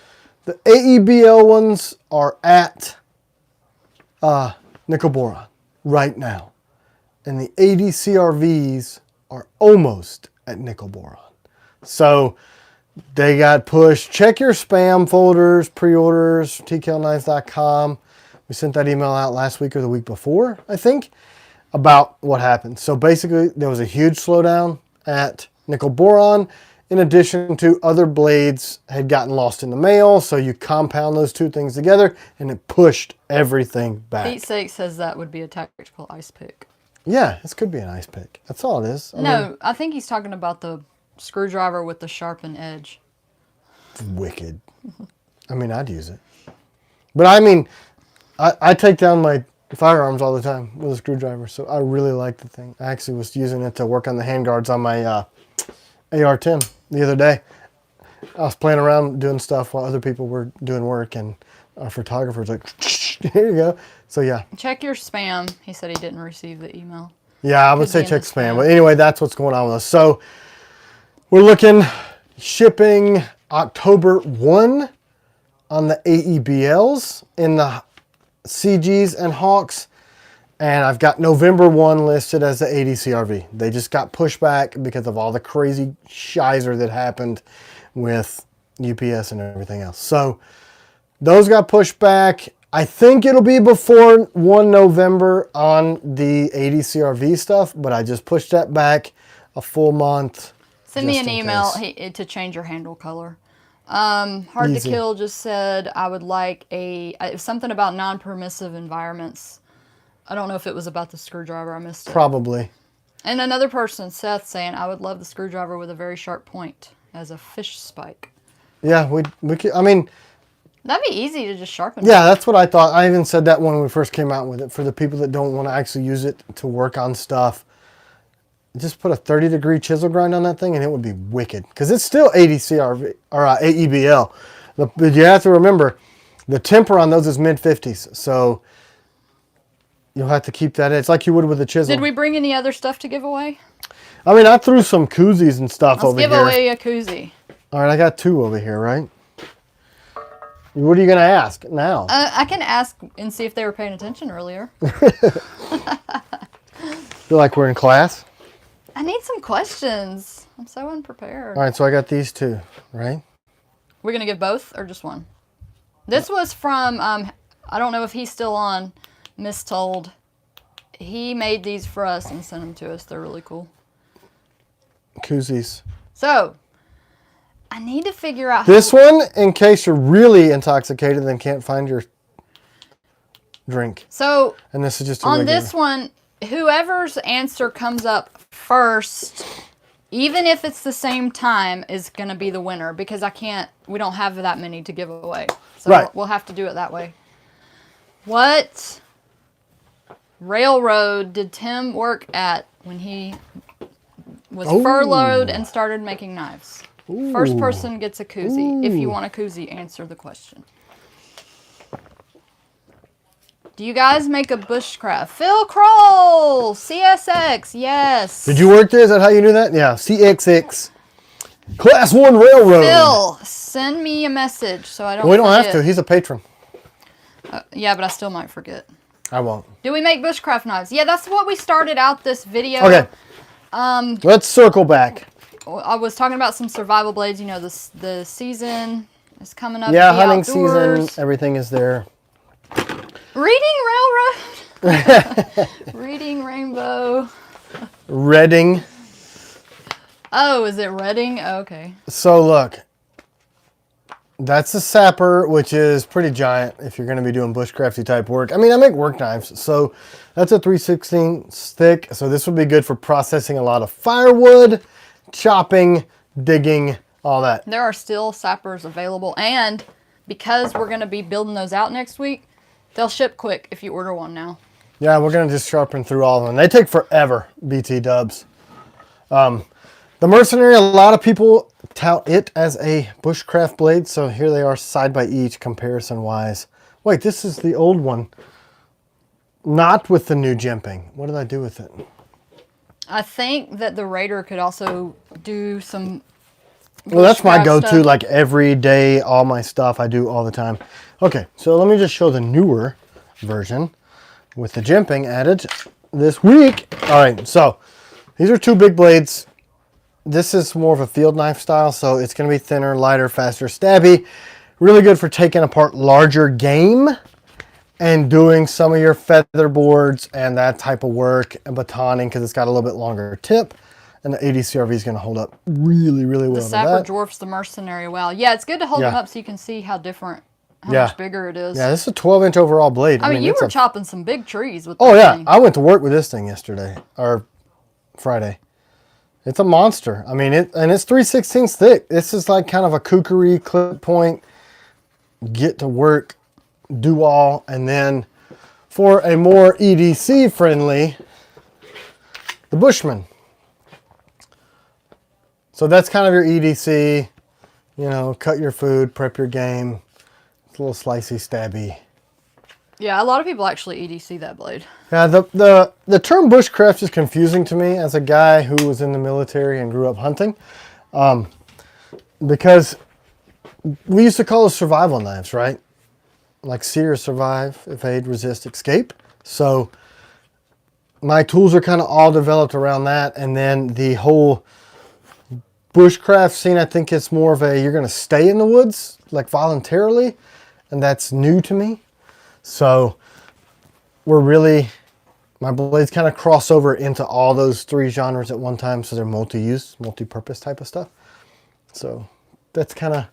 the AEBL ones are at nickel boron right now. And the ADCRVs are almost at nickel boron. So they got pushed. Check your spam folders, pre-orders, tklknives.com. We sent that email out last week or the week before, I think, about what happened. So basically, there was a huge slowdown at nickel boron, in addition to other blades had gotten lost in the mail. So you compound those two things together, and it pushed everything back. Pete Sake says that would be a tactical ice pick. Yeah, this could be an ice pick. That's all it is. I mean, I think he's talking about the screwdriver with the sharpened edge. it's wicked. I mean, I'd use it. But I mean, I take down my firearms all the time with a screwdriver, so I really like the thing. I actually was using it to work on the handguards on my AR-10 the other day. I was playing around doing stuff while other people were doing work, and our photographer's like, here you go. So yeah. Check your spam. He said he didn't receive the email. Yeah, I would Could say be in check the spam. spam. But anyway, that's what's going on with us. So we're looking shipping October 1 on the AEBLs in the CGs and Hawks. And I've got November 1 listed as the ADCRV. They just got pushed back because of all the crazy shizer that happened with UPS and everything else. So those got pushed back. I think it'll be before 1 November on the ADCRV stuff, but I just pushed that back a full month. Send me just an in email case. to change your handle color. Hard Easy. to Kill just said I would like something about non-permissive environments. I don't know if it was about the screwdriver. I missed it. Probably. And another person, Seth, saying I would love the screwdriver with a very sharp point as a fish spike. Yeah, we could, I mean, That'd be easy to just sharpen. yeah, that's what I thought. I even said that when we first came out with it. For the people that don't want to actually use it to work on stuff, just put a 30-degree chisel grind on that thing and it would be wicked. Because it's still ADCRV, or AEBL. But you have to remember, the temper on those is mid-50s. So you'll have to keep that edge like you would with a chisel. Did we bring any other stuff to give away? I mean, I threw some koozies and stuff Let's over give here. away a koozie. All right, I got 2 over here, right? What are you going to ask now? I can ask and see if they were paying attention earlier. Feel like we're in class? I need some questions. I'm so unprepared. All right, so I got these 2, right? We're going to give both or just one? This was from, I don't know if he's still on, Mistold. He made these for us and sent them to us. They're really cool. Koozies. So, I need to figure out This one, in case you're really intoxicated and can't find your drink. So, And this is just a on regular. this one, whoever's answer comes up first, even if it's the same time, is going to be the winner because we don't have that many to give away. So Right. we'll have to do it that way. What railroad did Tim work at when he was furloughed and started making knives? First person gets a koozie. If you want a koozie, answer the question. Do you guys make a bushcraft? Phil Kroll, CSX, yes. Did you work there? Is that how you knew that? Yeah, CXX. Class 1 Railroad. Phil, send me a message so I don't We don't have forget. to. He's a patron. Yeah, but I still might forget. I won't. Do we make bushcraft knives? Yeah, that's what we started out this video. Okay. Let's circle back. I was talking about some survival blades. You know, the season is coming up. Yeah, the hunting outdoors. season. Everything is there. Reading Railroad. Reading Rainbow. Reading. Oh, is it Reading? Oh, okay. So look. That's a sapper, which is pretty giant if you're going to be doing bushcrafty type work. I mean, I make work knives, so that's a 3/16 thick. So this would be good for processing a lot of firewood chopping, digging, all that. There are still sappers available, and because we're going to be building those out next week, they'll ship quick if you order one now. Yeah, we're going to just sharpen through all of them. They take forever, BT dubs. The Mercenary, a lot of people tout it as a bushcraft blade, so here they are side by each comparison-wise. Wait, this is the old one. Not with the new jimping. What did I do with it? I think that the Raider could also do some. Well, that's my bushcraft go-to, stuff. like every day, all my stuff I do all the time. Okay, so let me just show the newer version with the jimping added this week. All right, so these are two big blades. This is more of a field knife style, so it's going to be thinner, lighter, faster, stabby. Really good for taking apart larger game and doing some of your feather boards and that type of work and batoning because it's got a little bit longer tip. And the 80 CRV is going to hold up really, really well The to Sapper that. dwarfs the Mercenary well. Yeah, it's good to hold Yeah. them up so you can see how different, how Yeah. much bigger it is. Yeah, this is a 12-inch overall blade. I mean, you it's were a- chopping some big trees with Oh, that yeah. thing. I went to work with this thing yesterday, or Friday. It's a monster. I mean, it's 3/16 thick. This is like kind of a kookery clip point, get to work, do all, and then for a more EDC friendly, the Bushman. So that's kind of your EDC, you know, cut your food, prep your game. It's a little slicey, stabby. Yeah, a lot of people actually EDC that blade. Yeah, the term bushcraft is confusing to me as a guy who was in the military and grew up hunting, because we used to call those survival knives, right? Like sear, survive, evade, resist, escape. So my tools are kind of all developed around that, and then the whole bushcraft scene, I think it's more of a you're going to stay in the woods like voluntarily, and that's new to me. So we're really, my blades kind of cross over into all those three genres at one time. So they're multi-use, multi-purpose type of stuff. So that's kind of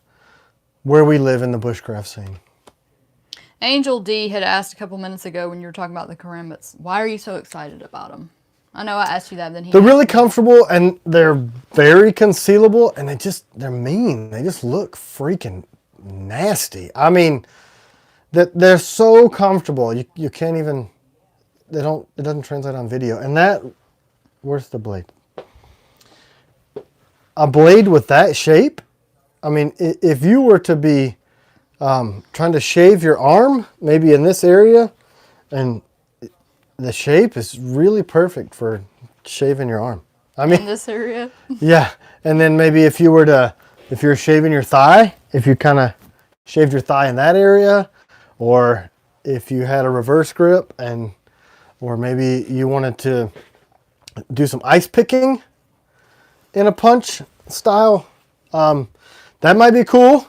where we live in the bushcraft scene. Angel D had asked a couple minutes ago when you were talking about the Karambits, why are you so excited about them? I know I asked you that, then he They're asked really me. comfortable and they're very concealable, and they're mean. They just look freaking nasty. I mean, they're so comfortable. You can't even, it doesn't translate on video. And where's the blade? A blade with that shape, I mean, if you were to be trying to shave your arm, maybe in this area, and the shape is really perfect for shaving your arm. I in mean, this area. yeah. And then maybe if you're shaving your thigh, if you kind of shaved your thigh in that area, or if you had a reverse grip or maybe you wanted to do some ice picking in a punch style, that might be cool.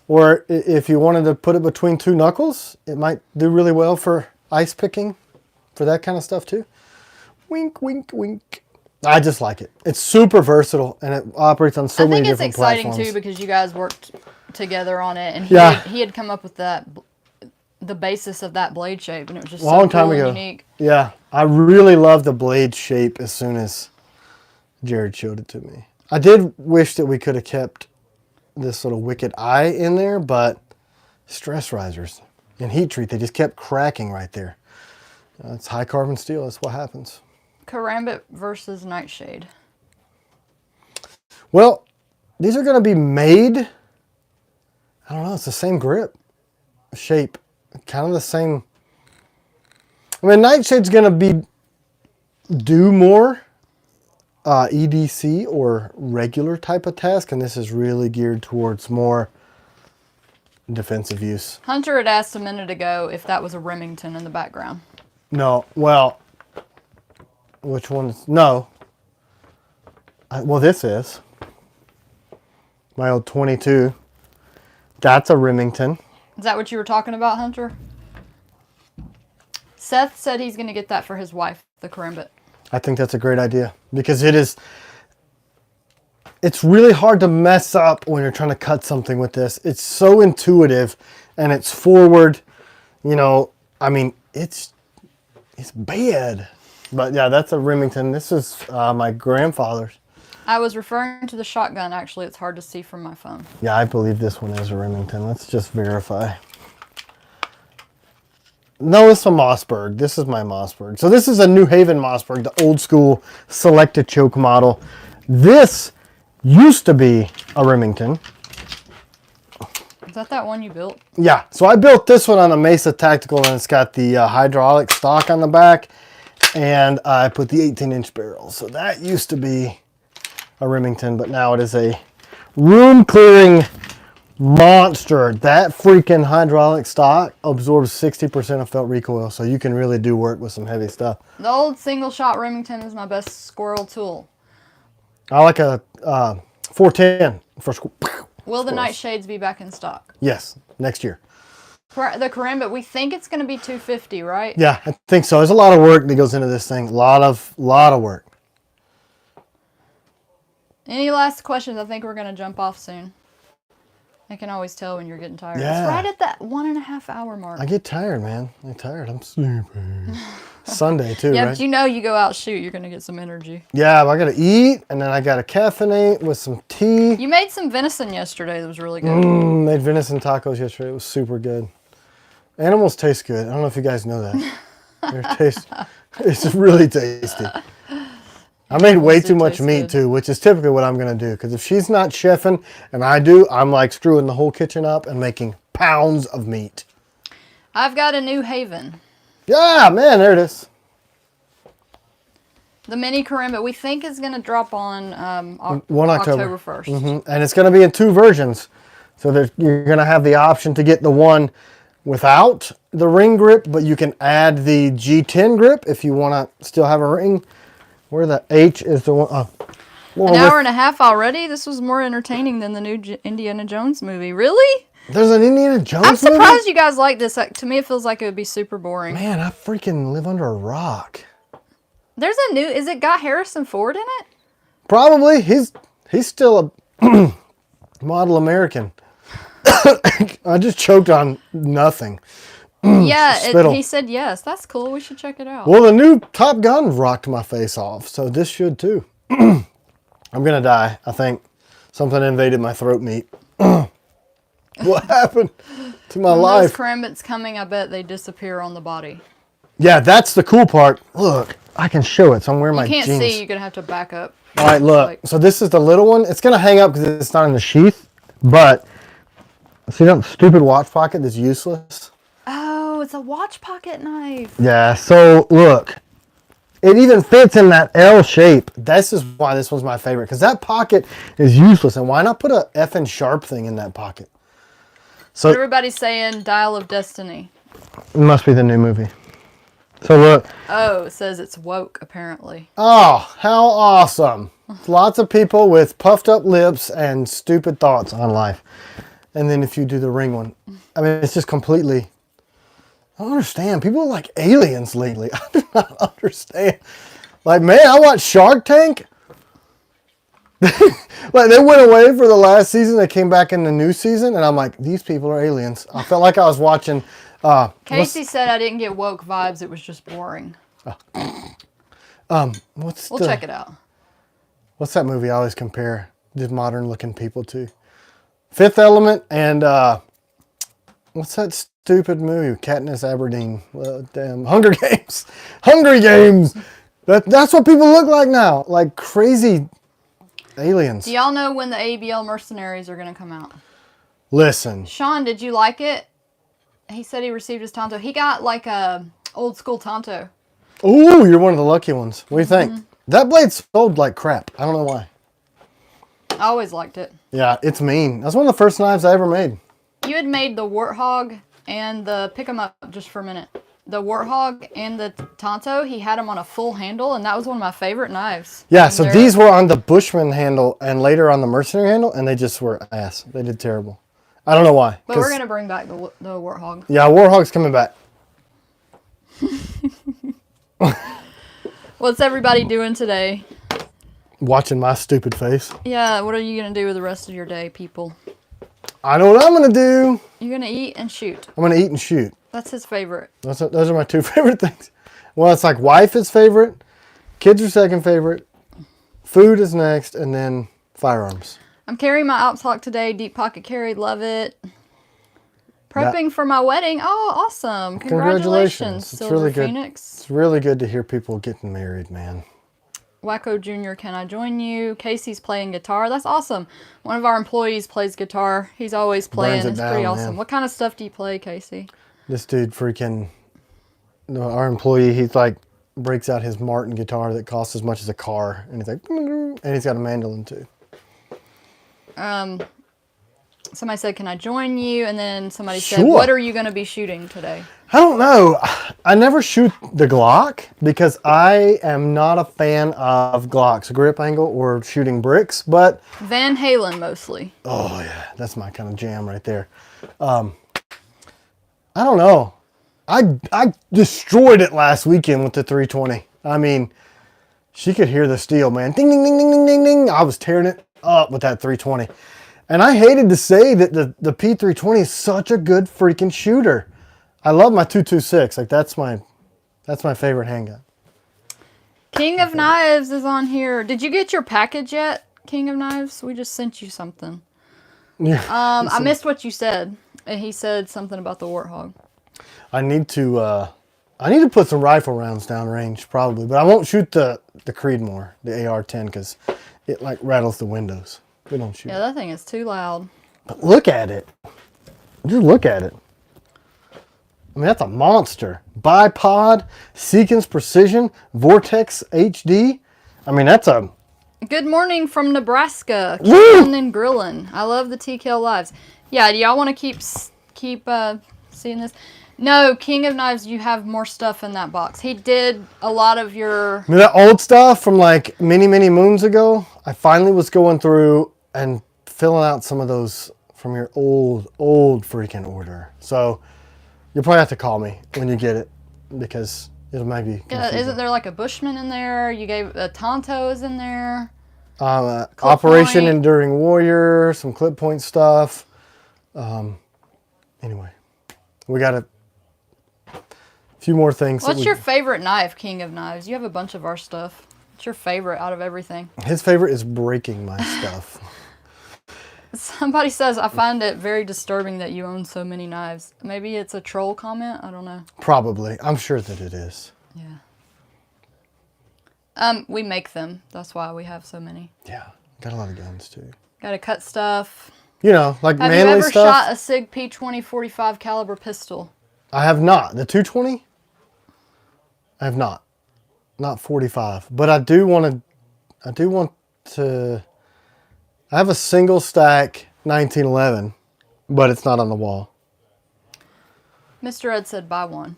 Or if you wanted to put it between two knuckles, it might do really well for ice picking, for that kind of stuff too. Wink, wink, wink. I just like it. It's super versatile and it operates on so I many think it's different exciting platforms. too because you guys worked together on it, and he had come up with the basis of that blade shape, and it was just Long so time cool ago. and unique. Yeah, I really love the blade shape as soon as Jared showed it to me. I did wish that we could have kept this little wicked eye in there, but stress risers and heat treat, they just kept cracking right there. It's high carbon steel, that's what happens. Karambit versus Nightshade. Well, these are going to be made, I don't know, it's the same grip, shape, kind of the same. I mean, Nightshade's going to do more EDC or regular type of task, and this is really geared towards more defensive use. Hunter had asked a minute ago if that was a Remington in the background. No, well, which one is, no. Well, this is my old 22. That's a Remington. Is that what you were talking about, Hunter? Seth said he's going to get that for his wife, the Karambit. I think that's a great idea because it's really hard to mess up when you're trying to cut something with this. It's so intuitive and it's forward, you know, I mean, it's bad. But yeah, that's a Remington. This is my grandfather's. I was referring to the shotgun, actually. It's hard to see from my phone. Yeah, I believe this one is a Remington. Let's just verify. No, it's a Mossberg. This is my Mossberg. So this is a New Haven Mossberg, the old school selected choke model. This used to be a Remington. Is that one you built? Yeah, so I built this one on a Mesa Tactical, and it's got the hydraulic stock on the back, and I put the 18-inch barrel. So that used to be a Remington, but now it is a room-clearing monster. That freaking hydraulic stock absorbs 60% of felt recoil, so you can really do work with some heavy stuff. The old single-shot Remington is my best squirrel tool. I like a 410 for Will the Nightshades be back in stock? Yes, next year. The Karambit, we think it's going to be $250, right? Yeah, I think so. There's a lot of work that goes into this thing. A lot of work. Any last questions? I think we're going to jump off soon. I can always tell when you're getting tired. Yeah. It's right at that 1.5 hour mark. I get tired, man. I'm tired. I'm sleeping. Sunday too, Yeah, right? but you know you go out shoot, you're going to get some energy. Yeah, but I got to eat, and then I got to caffeinate with some tea. You made some venison yesterday that was really good. Made venison tacos yesterday. It was super good. Animals taste good. I don't know if you guys know that. It's really tasty. I made way too much meat too, which is typically what I'm going to do. Because if she's not chefing and I do, I'm like screwing the whole kitchen up and making pounds of meat. I've got a New Haven. Yeah, man, there it is. The mini Karambit we think is going to drop on 1 October 1st. And it's going to be in 2 versions. So that you're going to have the option to get the one without the ring grip, but you can add the G10 grip if you want to still have a ring. Where the H is the one. An hour and a half already? This was more entertaining than the new Indiana Jones movie. Really? There's an Indiana Jones I'm surprised movie? you guys like this. To me, it feels like it would be super boring. Man, I freaking live under a rock. There's a new... Is it got Harrison Ford in it? Probably. He's still a model American. I just choked on nothing. Yeah, Spittle. he said yes. That's cool. We should check it out. Well, the new Top Gun rocked my face off, so this should too. I'm gonna die, I think. Something invaded my throat meat. What happened to my when life? those Karambits coming, I bet they disappear on the body. Yeah, that's the cool part. Look, I can show it. So I'm wearing my You can't jeans. see. You're going to have to back up. All right, look. So this is the little one. It's going to hang up because it's not in the sheath. But see that stupid watch pocket that's useless? Oh, it's a watch pocket knife. Yeah, so look. It even fits in that L shape. This is why this one's my favorite. Because that pocket is useless. And why not put a effing sharp thing in that pocket? So Everybody's saying Dial of Destiny. it must be the new movie. So look. Oh, it says it's woke, apparently. Oh, how awesome. Lots of people with puffed up lips and stupid thoughts on life. And then if you do the ring one, I mean, it's just completely, I don't understand. People are like aliens lately. I do not understand. Like, man, I watched Shark Tank. Like, they went away for the last season. They came back in the new season. And I'm like, these people are aliens. I felt like I was watching. Casey said I didn't get woke vibes. It was just boring. We'll check it out. What's that movie I always compare the modern looking people to? Fifth Element and what's that stupid movie? Katniss Everdeen. Damn, Hunger Games. Hunger Games. That's what people look like now. Like crazy aliens. Do y'all know when the ABL Mercenaries are going to come out? Listen. Sean, did you like it? He said he received his Tonto. He got like a old school Tonto. Ooh, you're one of the lucky ones. What do you think? That blade sold like crap. I don't know why. I always liked it. Yeah, it's mean. That's one of the first knives I ever made. You had made the Warthog and the, pick 'em up just for a minute. The Warthog and the Tonto, he had them on a full handle, and that was one of my favorite knives. Yeah, And so these were on the Bushman handle and later on the Mercenary handle, and they just were ass. They did terrible. I don't know why. But we're going to bring back the Warthog. Yeah, Warhog's coming back. What's everybody doing today? Watching my stupid face. Yeah, what are you going to do with the rest of your day, people? I know what I'm going to do. You're going to eat and shoot. I'm going to eat and shoot. That's his favorite. Those are my 2 favorite things. Well, it's like wife is favorite, kids are second favorite, Food is next, and then firearms. I'm carrying my Ops Hawk today. Deep pocket carry. Love it. Prepping for my wedding. Oh, awesome. Congratulations. It's Silver really good. Phoenix. It's really good to hear people getting married, man. Wacko Jr., can I join you? Casey's playing guitar. That's awesome. One of our employees plays guitar. He's always playing. Burns it It's down, pretty man. awesome. What kind of stuff do you play, Casey? This dude freaking, our employee, he's like, breaks out his Martin guitar that costs as much as a car. And he's like, and he's got a mandolin too. Somebody said, can I join you? And then somebody said, Sure. what are you going to be shooting today? I don't know. I never shoot the Glock because I am not a fan of Glock's grip angle or shooting bricks, but Van Halen mostly. oh yeah, that's my kind of jam right there. I don't know. I destroyed it last weekend with the 320. I mean, she could hear the steel, man. Ding, ding, ding, ding, ding, ding, ding. I was tearing it up with that 320. And I hated to say that the P320 is such a good freaking shooter. I love my 226. Like that's my favorite handgun. King of Knives is on here. Did you get your package yet, King of Knives? We just sent you something. Yeah. I missed what you said. He said something about the Warthog. I need to put some rifle rounds downrange probably, but I won't shoot the Creedmoor, the AR-10, because it like rattles the windows. We don't shoot. Yeah, that thing is too loud. But look at it. Just look at it. I mean, that's a monster. Bipod, Seekins Precision, Vortex HD. I mean, that's a... Good morning from Nebraska. Woo! Killin' and grillin'. I love the TKL lives. Yeah, do y'all want to keep seeing this? No, King of Knives, you have more stuff in that box. He did a lot of your... I mean, that old stuff from like many, many moons ago, I finally was going through and filling out some of those from your old freaking order. So you'll probably have to call me when you get it because it'll maybe Yeah, confusing. isn't there like a Bushman in there? You gave a Tonto is in there. Operation point. Enduring Warrior, some clip point stuff. Anyway, we got a few more things. What's your favorite knife, King of Knives? You have a bunch of our stuff. What's your favorite out of everything? His favorite is breaking my stuff. Somebody says, I find it very disturbing that you own so many knives. Maybe it's a troll comment? I don't know. Probably. I'm sure that it is. Yeah. We make them. That's why we have so many. Yeah. Got a lot of guns too. Got to cut stuff. You know, like Have you manly ever stuff. shot a SIG P20 45 caliber pistol? I have not. The 220? I have not. Not 45. But I do want to I have a single stack 1911, but it's not on the wall. Mr. Ed said buy one.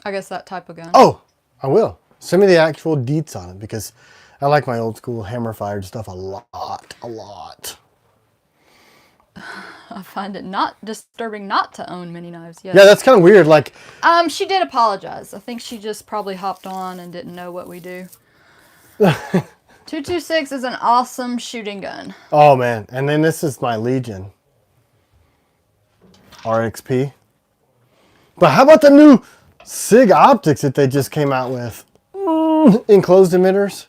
I guess that type of gun. Oh, I will. Send me the actual deets on it because I like my old school hammer fired stuff a lot. I find it not disturbing not to own many knives. Yes. Yeah, that's kind of weird. Like, She did apologize. I think she just probably hopped on and didn't know what we do. 226 is an awesome shooting gun. oh man. And then this is my Legion RXP. But how about the new SIG optics that they just came out with? Enclosed emitters.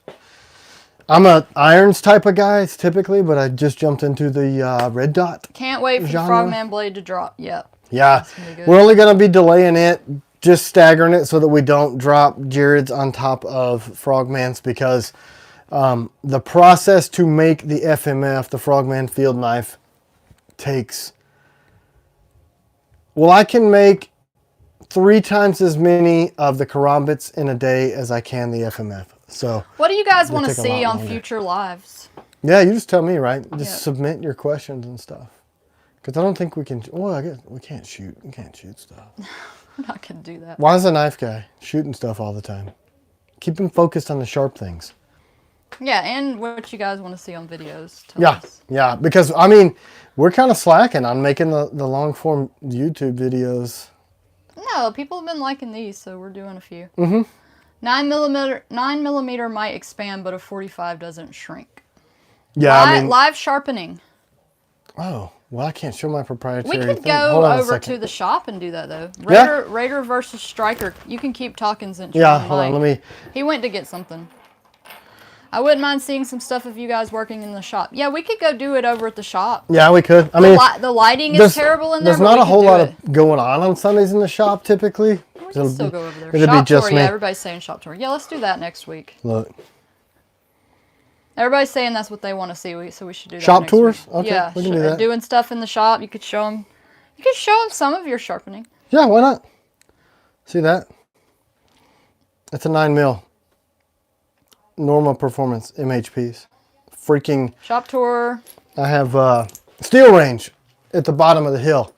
I'm a irons type of guy typically, but I just jumped into the red dot. Can't wait for the Genre? Frogman blade to drop. Yep. Yeah, gonna be good. we're only going to be delaying it, just staggering it so that we don't drop Jared's on top of Frogman's because the process to make the FMF, the Frogman field knife, takes... Well, I can make 3 times as many of the karambits in a day as I can the FMF. So, What do you guys It'll want to take a lot see on longer. future lives? yeah, you just tell me, right? Just Yeah. submit your questions and stuff. Because I don't think we can... Well, I guess we can't shoot. We can't shoot stuff. I'm not going to do that. Why is a knife guy shooting stuff all the time? Keep him focused on the sharp things. Yeah, and what you guys want to see on videos. Tell Yeah, us. yeah. Because, I mean, we're kind of slacking on making the long-form YouTube videos. No, people have been liking these, so we're doing a few. Mm-hmm. 9mm might expand, but a 45 doesn't shrink. Yeah, I mean... Live sharpening. Oh, well, I can't show my proprietary We could thing. go Hold on a over second. to the shop and do that, though. Yeah. Raider versus Striker. You can keep talking since you're Yeah, on hold on. mic. Let me... He went to get something. I wouldn't mind seeing some stuff of you guys working in the shop. Yeah, we could go do it over at the shop. Yeah, we could. I mean, The lighting is terrible in there. There's but not we a could whole do lot it. of going on Sundays in the shop typically. We can still go over there. It'll Shop be just tour, me. yeah, everybody's saying shop tour. Yeah, let's do that next week. Look. Everybody's saying that's what they want to see, so we should do that Shop next tours? week. Okay, yeah, we can do that. doing stuff in the shop. You could show them. You could show them some of your sharpening. Yeah, why not? See that? That's a 9mm. Normal performance MHPs. Freaking. Shop tour. I have steel range at the bottom of the hill.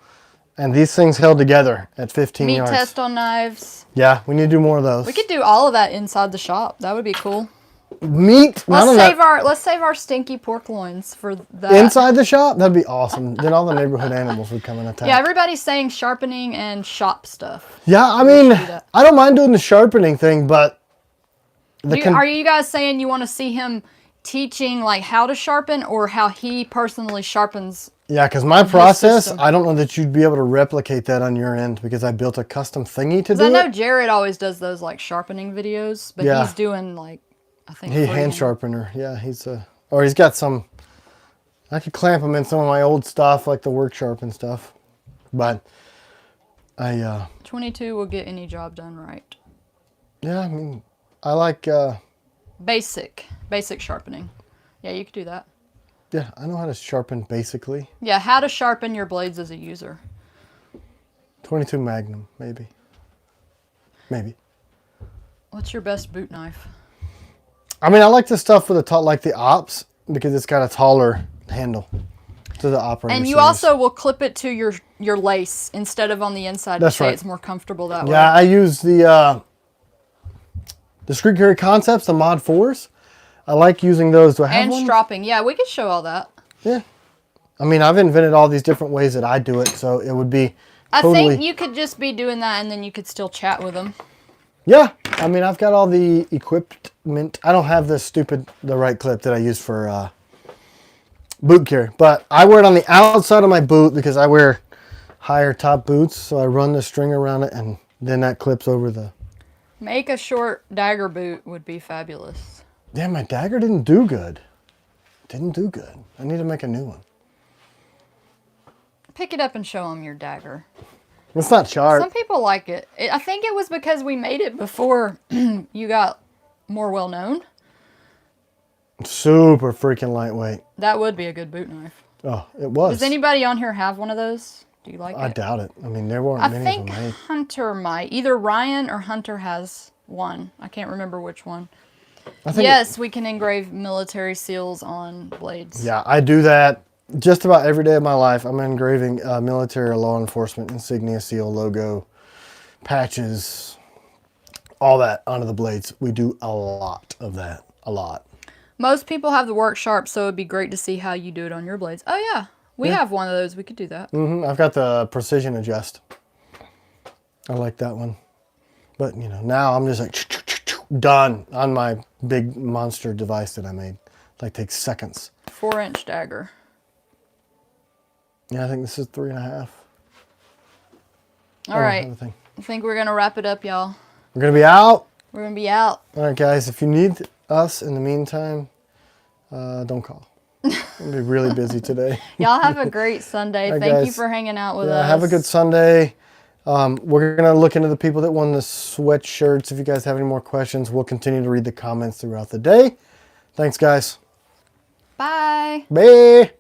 And these things held together at 15 Meat yards. test on knives. Yeah, we need to do more of those. We could do all of that inside the shop. That would be cool. Meat? Let's save our stinky pork loins for that. Inside the shop? That'd be awesome. Then all the neighborhood animals would come and attack. Yeah, everybody's saying sharpening and shop stuff. Yeah, I mean, should do that. I don't mind doing the sharpening thing, but Are you guys saying you want to see him teaching like how to sharpen or how he personally sharpens? yeah, because my process, system. I don't know that you'd be able to replicate that on your end because I built a custom thingy to do I know it. Jared always does those like sharpening videos, but Yeah. he's doing like I think He hand freehand. sharpener. Yeah, or he's got some. I could clamp him in some of my old stuff, like the work sharpen stuff. But 22 will get any job done right. yeah, I mean, I like. Basic sharpening. Yeah, you could do that. Yeah, I know how to sharpen basically. Yeah, how to sharpen your blades as a user. 22 Magnum, maybe. Maybe. What's your best boot knife? I mean, I like the stuff with like the Ops because it's got a taller handle to the operator. And you series. also will clip it to your lace instead of on the inside. That's to say right. It's more comfortable that way. Yeah, I use the Screw Carry Concepts, the Mod 4s. I like using those. Do I have And one? stropping. Yeah, we could show all that. Yeah. I mean, I've invented all these different ways that I do it, so it would be I totally... think you could just be doing that and then you could still chat with them. Yeah. I mean, I've got all the equipment. I don't have the right clip that I use for boot carry, but I wear it on the outside of my boot because I wear higher top boots, so I run the string around it and then that clips over the... Make a short dagger boot would be fabulous. Yeah, my dagger didn't do good. Didn't do good. I need to make a new one. Pick it up and show them your dagger. It's not sharp. Some people like it. I think it was because we made it before you got more well known. Super freaking lightweight. That would be a good boot knife. Oh, it was. Does anybody on here have one of those? Do you like I it? doubt it. I mean, there weren't I many think of them made. Hunter might. Either Ryan or Hunter has one. I can't remember which one. I think Yes, we can engrave military seals on blades. Yeah, I do that just about every day of my life. I'm engraving military or law enforcement insignia, seal, logo, patches, all that onto the blades. We do a lot of that. A lot. Most people have the work sharp, so it'd be great to see how you do it on your blades. Oh yeah, we have one of those. We could do that. I've got the precision adjust. I like that one. But, you know, now I'm just like done on my big monster device that I made. Like takes seconds. 4-inch dagger. Yeah, I think this is 3.5. All right. Another thing. I think we're gonna wrap it up, y'all. We're gonna be out. We're gonna be out. All right, guys. If you need us in the meantime, don't call. We'll be really busy today. Y'all have a great Sunday. All right, Thank you guys. for hanging out with Yeah, us. have a good Sunday. We're gonna look into the people that won the sweatshirts. If you guys have any more questions, we'll continue to read the comments throughout the day. Thanks, guys. Bye. Bye.